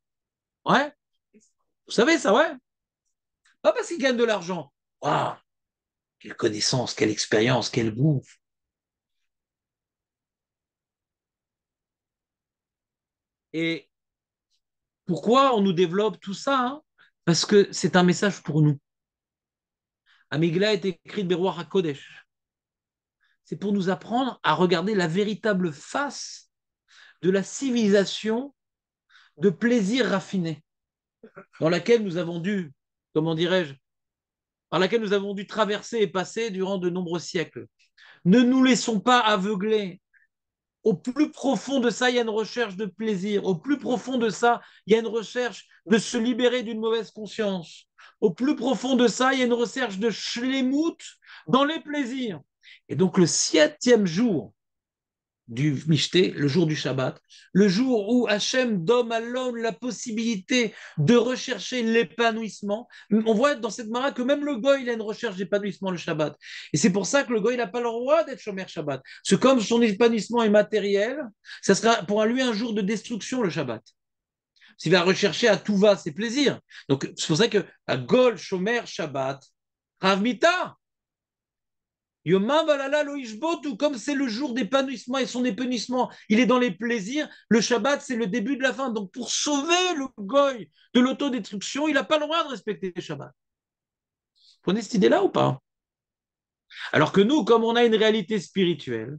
Ouais. Vous savez ça, ouais. Pas parce qu'il gagne de l'argent. Waouh, quelle connaissance, quelle expérience, quel goût. Et pourquoi on nous développe tout ça, hein? Parce que c'est un message pour nous. Amigla est écrit de Beroir HaKodesh. C'est pour nous apprendre à regarder la véritable face de la civilisation de plaisir raffiné, dans laquelle nous avons dû, comment dirais-je, par laquelle nous avons dû traverser et passer durant de nombreux siècles. Ne nous laissons pas aveugler. Au plus profond de ça, il y a une recherche de plaisir. Au plus profond de ça, il y a une recherche de se libérer d'une mauvaise conscience. Au plus profond de ça, il y a une recherche de shlemut dans les plaisirs. Et donc le 7e jour du Mishté, le jour du Shabbat, le jour où Hachem donne à l'homme la possibilité de rechercher l'épanouissement. On voit dans cette mara que même le goy, il a une recherche d'épanouissement le Shabbat. Et c'est pour ça que le goy, il n'a pas le droit d'être Shomer Shabbat. Parce que comme son épanouissement est matériel, ça sera pour lui un jour de destruction le Shabbat. S'il va rechercher à tout va ses plaisirs. Donc c'est pour ça que à Gol Shomer Shabbat, Rav Mita, Yomam Valala Loishbotu, comme c'est le jour d'épanouissement et son épanouissement, il est dans les plaisirs. Le Shabbat, c'est le début de la fin. Donc, pour sauver le goy de l'autodestruction, il n'a pas le droit de respecter le Shabbat. Vous prenez cette idée-là ou pas? Alors que nous, comme on a une réalité spirituelle,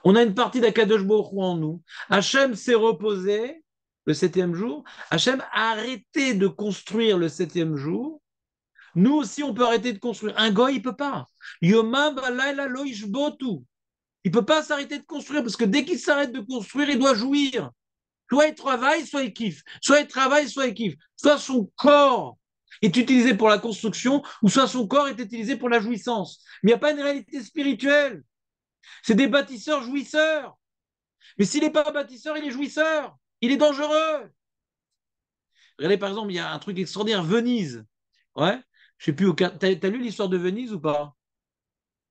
on a une partie d'Akadosh Baruch Hu en nous. Hachem s'est reposé le 7e jour. Hachem a arrêté de construire le 7e jour. Nous aussi, on peut arrêter de construire. Un goy, il ne peut pas. Yomam Valala Loishbotu. Il ne peut pas s'arrêter de construire parce que dès qu'il s'arrête de construire, il doit jouir. Soit il travaille, soit il kiffe. Soit il travaille, soit il kiffe. Soit son corps est utilisé pour la construction, ou soit son corps est utilisé pour la jouissance. Mais il n'y a pas une réalité spirituelle. C'est des bâtisseurs jouisseurs. Mais s'il n'est pas bâtisseur, il est jouisseur. Il est dangereux. Regardez, par exemple, il y a un truc extraordinaire, Venise. Ouais. Je sais plus, t'as lu l'histoire de Venise ou pas?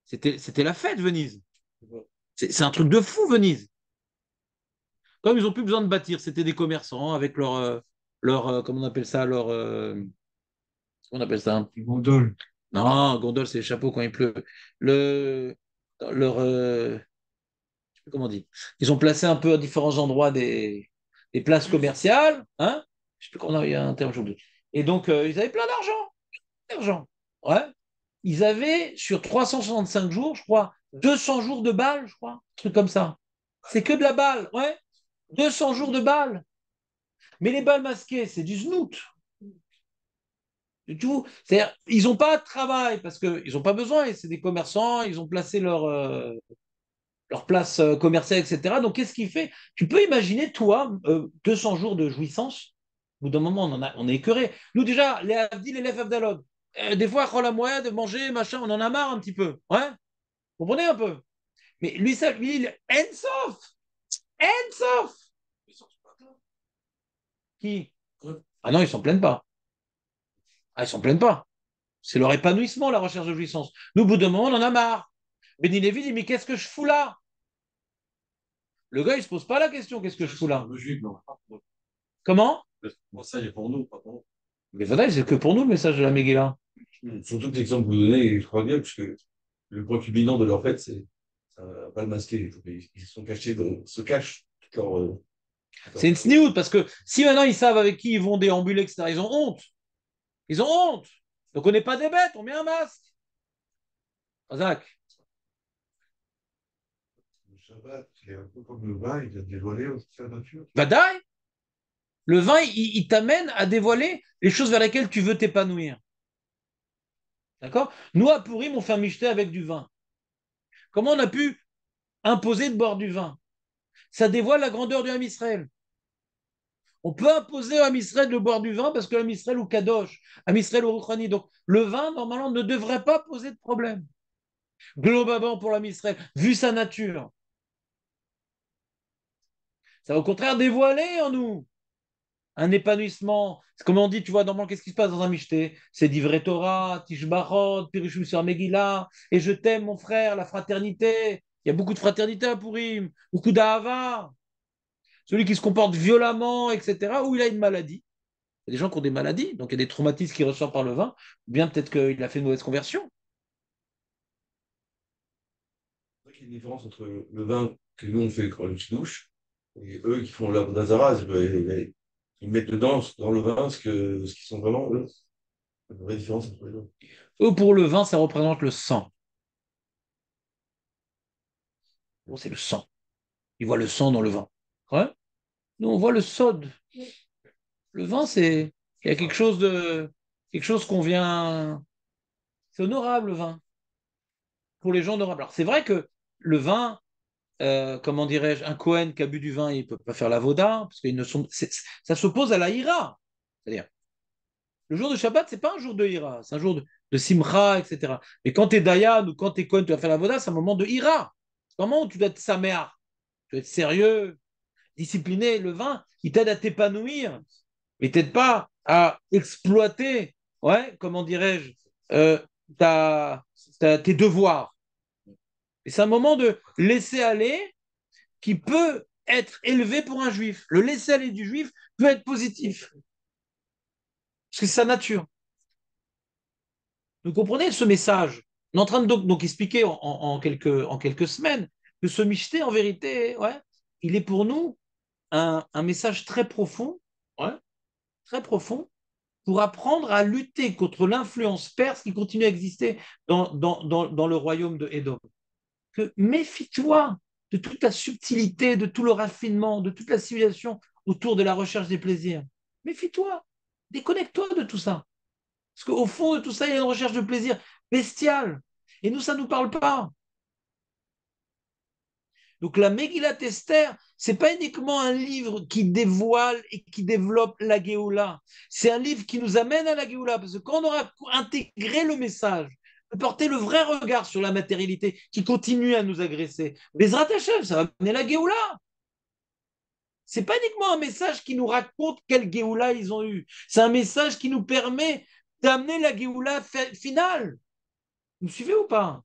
C'était la fête, Venise. C'est un truc de fou, Venise. Comme ils n'ont plus besoin de bâtir, c'était des commerçants avec comment on appelle ça, comment on appelle ça? Gondole. Non, gondole, c'est les chapeaux quand il pleut. Le, leur, je sais plus comment on dit. Ils ont placé un peu à différents endroits des places commerciales, hein? Je sais plus comment il y a un terme aujourd'hui. Et donc, ils avaient plein d'argent. Ouais. Ils avaient, sur 365 jours, je crois, 200 jours de balles, je crois, un truc comme ça. C'est que de la balle, ouais. 200 jours de balles. Mais les balles masquées, c'est du znout. Du tout. C'est-à-dire, ils n'ont pas de travail parce qu'ils n'ont pas besoin. Et c'est des commerçants, ils ont placé leur place commerciale, etc. Donc, qu'est-ce qu'il fait? Tu peux imaginer, toi, 200 jours de jouissance. Au bout d'un moment, on est écœuré. Nous, déjà, les Avdil et les Avdalot, des fois, la moyen de manger, machin, on en a marre un petit peu. Ouais? Vous comprenez un peu? Mais lui, ça, lui, il Ensof! Ensof! Qui? Ah non, ils s'en plaignent pas. Ah, ils s'en plaignent pas. C'est leur épanouissement, la recherche de jouissance. Nous, au bout d'un moment, on en a marre. Béni Lévi dit, mais qu'est-ce que je fous là? Le gars, il se pose pas la question, qu'est-ce que je fous là? Logique, non. Comment? Bon, ça, il est pour nous, pas pour Mais voilà, c'est que pour nous le message de la Megillah. nous. Surtout que l'exemple que vous donnez, je crois bien, puisque le point culminant de leur fête, c'est ça va pas le masquer. Ils sont cachés, se cachent tout C'est une sniout, parce que si maintenant ils savent avec qui ils vont déambuler, etc., ils ont honte. Ils ont honte. Donc on n'est pas des bêtes, on met un masque. Razak. Le Shabbat, c'est un peu comme le vin, il vient dévoiler aussi sa nature. Badaï, le vin, il t'amène à dévoiler les choses vers lesquelles tu veux t'épanouir. D'accord? Nous, à Pourim, on fait un michté avec du vin. Comment on a pu imposer de boire du vin? Ça dévoile la grandeur du Ham Israël. On peut imposer à Ham Israël de boire du vin parce que Ham Israël ou Kadosh, Ham Israël ou Rouchani. Donc, le vin, normalement, ne devrait pas poser de problème. Globalement, pour l'Ham Israël, vu sa nature. Ça va au contraire dévoiler en nous un épanouissement. C'est comme on dit, tu vois, normalement, qu'est-ce qui se passe dans un michté? C'est d'Ivrei Torah, Tishbarot, Pirushim sur Megillah, et je t'aime, mon frère, la fraternité. Il y a beaucoup de fraternité à Purim, beaucoup d'Ahava. Celui qui se comporte violemment, etc., ou il a une maladie. Il y a des gens qui ont des maladies, donc il y a des traumatismes qui ressortent par le vin, ou bien peut-être qu'il a fait une mauvaise conversion. C'est vrai qu'il y a une différence entre le vin que nous on fait quand on se douche, et eux qui font leur Nazara, ils mettent dedans, dans le vin, ce qu'ils sont vraiment, eux. Il y a une vraie différence entre les deux. Eux, pour le vin, ça représente le sang. Bon, c'est le sang. Ils voient le sang dans le vin. Ouais. Nous, on voit le sod. Le vin, c'est il y a quelque chose qu'on vient C'est honorable le vin. Pour les gens honorables. Alors, c'est vrai que le vin, comment dirais-je, un Cohen qui a bu du vin, il ne peut pas faire la voda, parce qu'ils ne sont. Ça s'oppose à la ira. C'est-à-dire, le jour de Shabbat, c'est pas un jour de ira, c'est un jour de simcha, etc. Mais quand tu es Dayan ou quand tu es Cohen, tu vas faire la voda, c'est un moment de ira. C'est un moment où tu dois être saméar, tu dois être sérieux, discipliné. Le vin, il t'aide à t'épanouir, mais t'aide pas à exploiter, ouais, comment dirais-je, euh, tes devoirs. Et c'est un moment de laisser aller qui peut être élevé pour un juif. Le laisser aller du juif peut être positif, parce que c'est sa nature. Vous comprenez ce message? On est en train de donc expliquer en quelques semaines que ce michté, en vérité, ouais, il est pour nous un message très profond, ouais, très profond, pour apprendre à lutter contre l'influence perse qui continue à exister dans le royaume de Édom. Que méfie-toi de toute la subtilité, de tout le raffinement, de toute la civilisation autour de la recherche des plaisirs. Méfie-toi, déconnecte-toi de tout ça. Parce qu'au fond de tout ça, il y a une recherche de plaisir bestiale. Et nous, ça ne nous parle pas. Donc la Megillat Esther, c'est pas uniquement un livre qui dévoile et qui développe la Géoula. C'est un livre qui nous amène à la Géoula. Parce que quand on aura intégré le message, de porter le vrai regard sur la matérialité qui continue à nous agresser, Bezrat Hashem, ça va mener la Géoula. C'est pas uniquement un message qui nous raconte quelle Géoula ils ont eu. C'est un message qui nous permet d'amener la Géoula finale. Vous me suivez ou pas?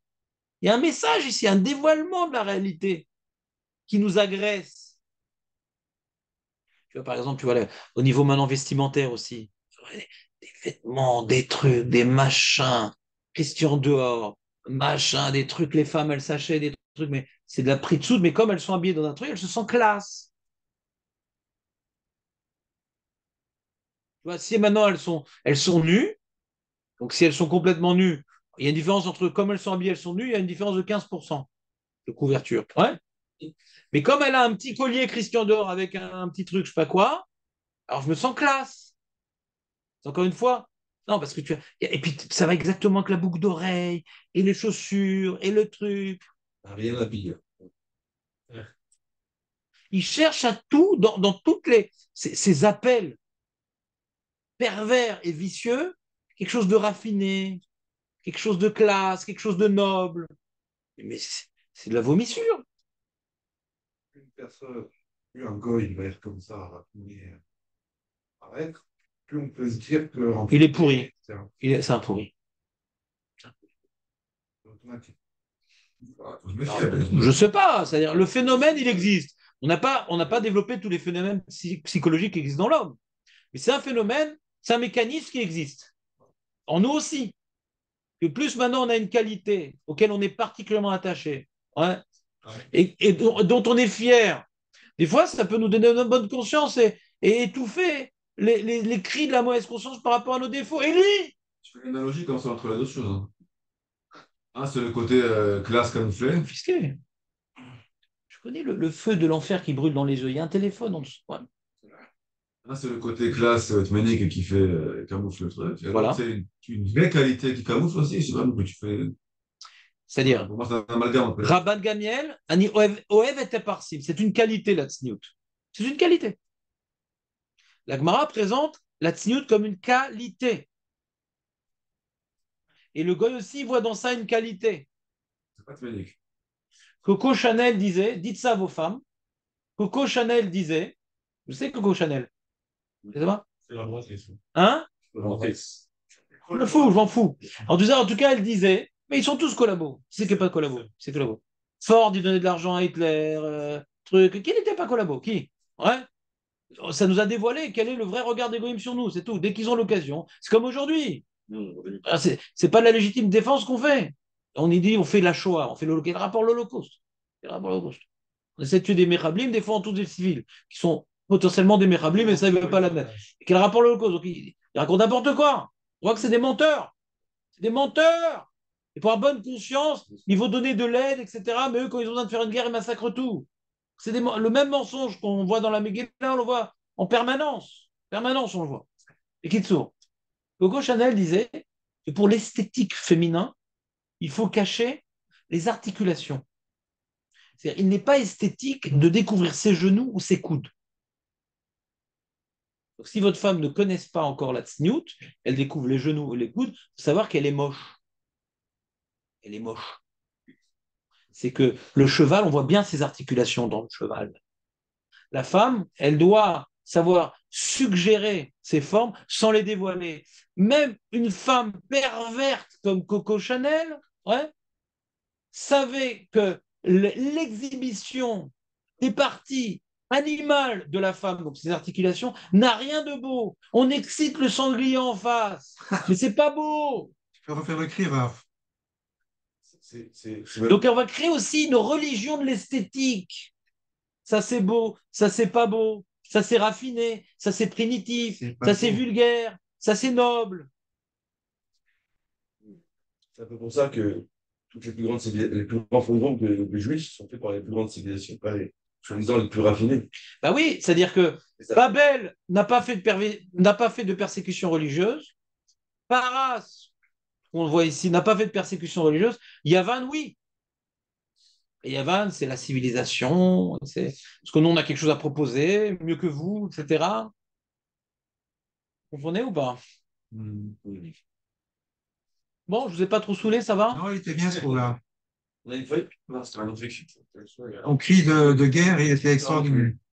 Il y a un message ici, un dévoilement de la réalité qui nous agresse. Tu vois, par exemple, tu vois, au niveau maintenant vestimentaire aussi, des vêtements, des trucs, des machins, Christian dehors, machin, des trucs, les femmes, elles s'achètent des trucs, mais c'est de la prix de soude, mais comme elles sont habillées dans un truc, elles se sentent classe. Tu vois, si maintenant elles sont nues, donc si elles sont complètement nues, il y a une différence entre comme elles sont habillées, elles sont nues, il y a une différence de 15% de couverture. Ouais. Mais comme elle a un petit collier Christian d'or avec un petit truc, je sais pas quoi, alors je me sens classe. Encore une fois, non, parce que tu as. Et puis ça va exactement avec la boucle d'oreille, et les chaussures, et le truc. Rien à dire. Ils cherchent à tout, dans toutes ces appels pervers et vicieux, quelque chose de raffiné, quelque chose de classe, quelque chose de noble. Mais c'est de la vomissure. Une personne, plus un goy, il va être comme ça, raffiné, paraître, plus on peut se dire que. Il est pourri. C'est un pourri. Je sais pas, c'est-à-dire le phénomène, il existe. On n'a pas développé tous les phénomènes psychologiques qui existent dans l'homme. Mais c'est un phénomène, c'est un mécanisme qui existe. En nous aussi. Que plus maintenant on a une qualité auquel on est particulièrement attaché, ouais, et dont on est fier. Des fois, ça peut nous donner une bonne conscience et étouffer les cris de la mauvaise conscience par rapport à nos défauts. Et lui, Je fais une analogie comme ça entre les deux choses. Hein. Un, c'est le côté classe camouflé. confisqué. Je connais le feu de l'enfer qui brûle dans les yeux. Il y a un téléphone en dessous. Ouais. Un, c'est le côté classe tménique qui fait camoufle le truc. Et Voilà. l'autre, c'est une vraie qualité qui camoufle aussi. Je sais pas, que tu fais. C'est-à-dire, Pour moi, c'est un amalgame un peu. Rabban Gamiel, Ani Oev et Parsim. C'est une qualité, la tsniout. C'est une qualité. La Gemara présente la tsniout comme une qualité. Et le goy aussi voit dans ça une qualité. C'est pas tménique. Coco Chanel disait, dites ça à vos femmes. Coco Chanel disait, vous savez Coco Chanel? Vous savez pas? C'est la droite, c'est Hein? Je me fous, je m'en fous. En tout cas, elle disait, mais ils sont tous collabos. C'est qui n'est pas collabo? C'est collabo. Ford, il donnait de l'argent à Hitler, truc. Qui n'était pas collabo? Qui? Ouais. Ça nous a dévoilé quel est le vrai regard des goïms sur nous, c'est tout. Dès qu'ils ont l'occasion. C'est comme aujourd'hui. Ah, c'est pas de la légitime défense qu'on fait. On y dit, on fait la Shoah, on fait le rapport à l'Holocauste. Le rapport à l'Holocauste. On essaie de tuer des Mechablim, des fois on tue des civils, qui sont potentiellement des Mechablim, mais ça ne veut pas l'admettre. Et quel rapport à l'Holocauste? Donc, ils racontent n'importe quoi. On voit que c'est des menteurs. C'est des menteurs. Et pour avoir bonne conscience, il faut donner de l'aide, etc. Mais eux, quand ils ont besoin de faire une guerre, ils massacrent tout. C'est le même mensonge qu'on voit dans la Megillah, on le voit en permanence. Permanence, on le voit. Et Kitsour. Coco Chanel disait, que pour l'esthétique féminin, il faut cacher les articulations. C'est-à-dire, il n'est pas esthétique de découvrir ses genoux ou ses coudes. Donc, si votre femme ne connaît pas encore la tsniout, elle découvre les genoux ou les coudes, il faut savoir qu'elle est moche. Elle est moche. C'est que le cheval, on voit bien ses articulations dans le cheval. La femme, elle doit savoir suggérer ses formes sans les dévoiler. Même une femme perverte comme Coco Chanel, ouais, savait que l'exhibition des parties animales de la femme, donc ses articulations, n'a rien de beau. On excite le sanglier en face, mais c'est pas beau. Tu peux refaire le cri, Raph. Donc on va créer aussi une religion de l'esthétique. Ça c'est beau, ça c'est pas beau, ça c'est raffiné, ça c'est primitif, ça c'est vulgaire, ça c'est noble. C'est un peu pour ça que toutes les plus grandes civilisations, les plus grands fondements que les juifs sont faits par les plus grandes civilisations, pas les, soi-disant les plus raffinés. Bah oui, c'est-à-dire que Babel n'a pas fait de persécution religieuse. Paras, on le voit ici, n'a pas fait de persécution religieuse. Yavan, oui. Et Yavan, c'est la civilisation, c'est parce que nous, on a quelque chose à proposer, mieux que vous, etc. Vous comprenez ou pas? Bon, je vous ai pas trop saoulé, ça va? Non, il était bien ce coup-là. On a une feuille? Non, c'était un autre écrit. Ton cri de guerre, il était extraordinaire.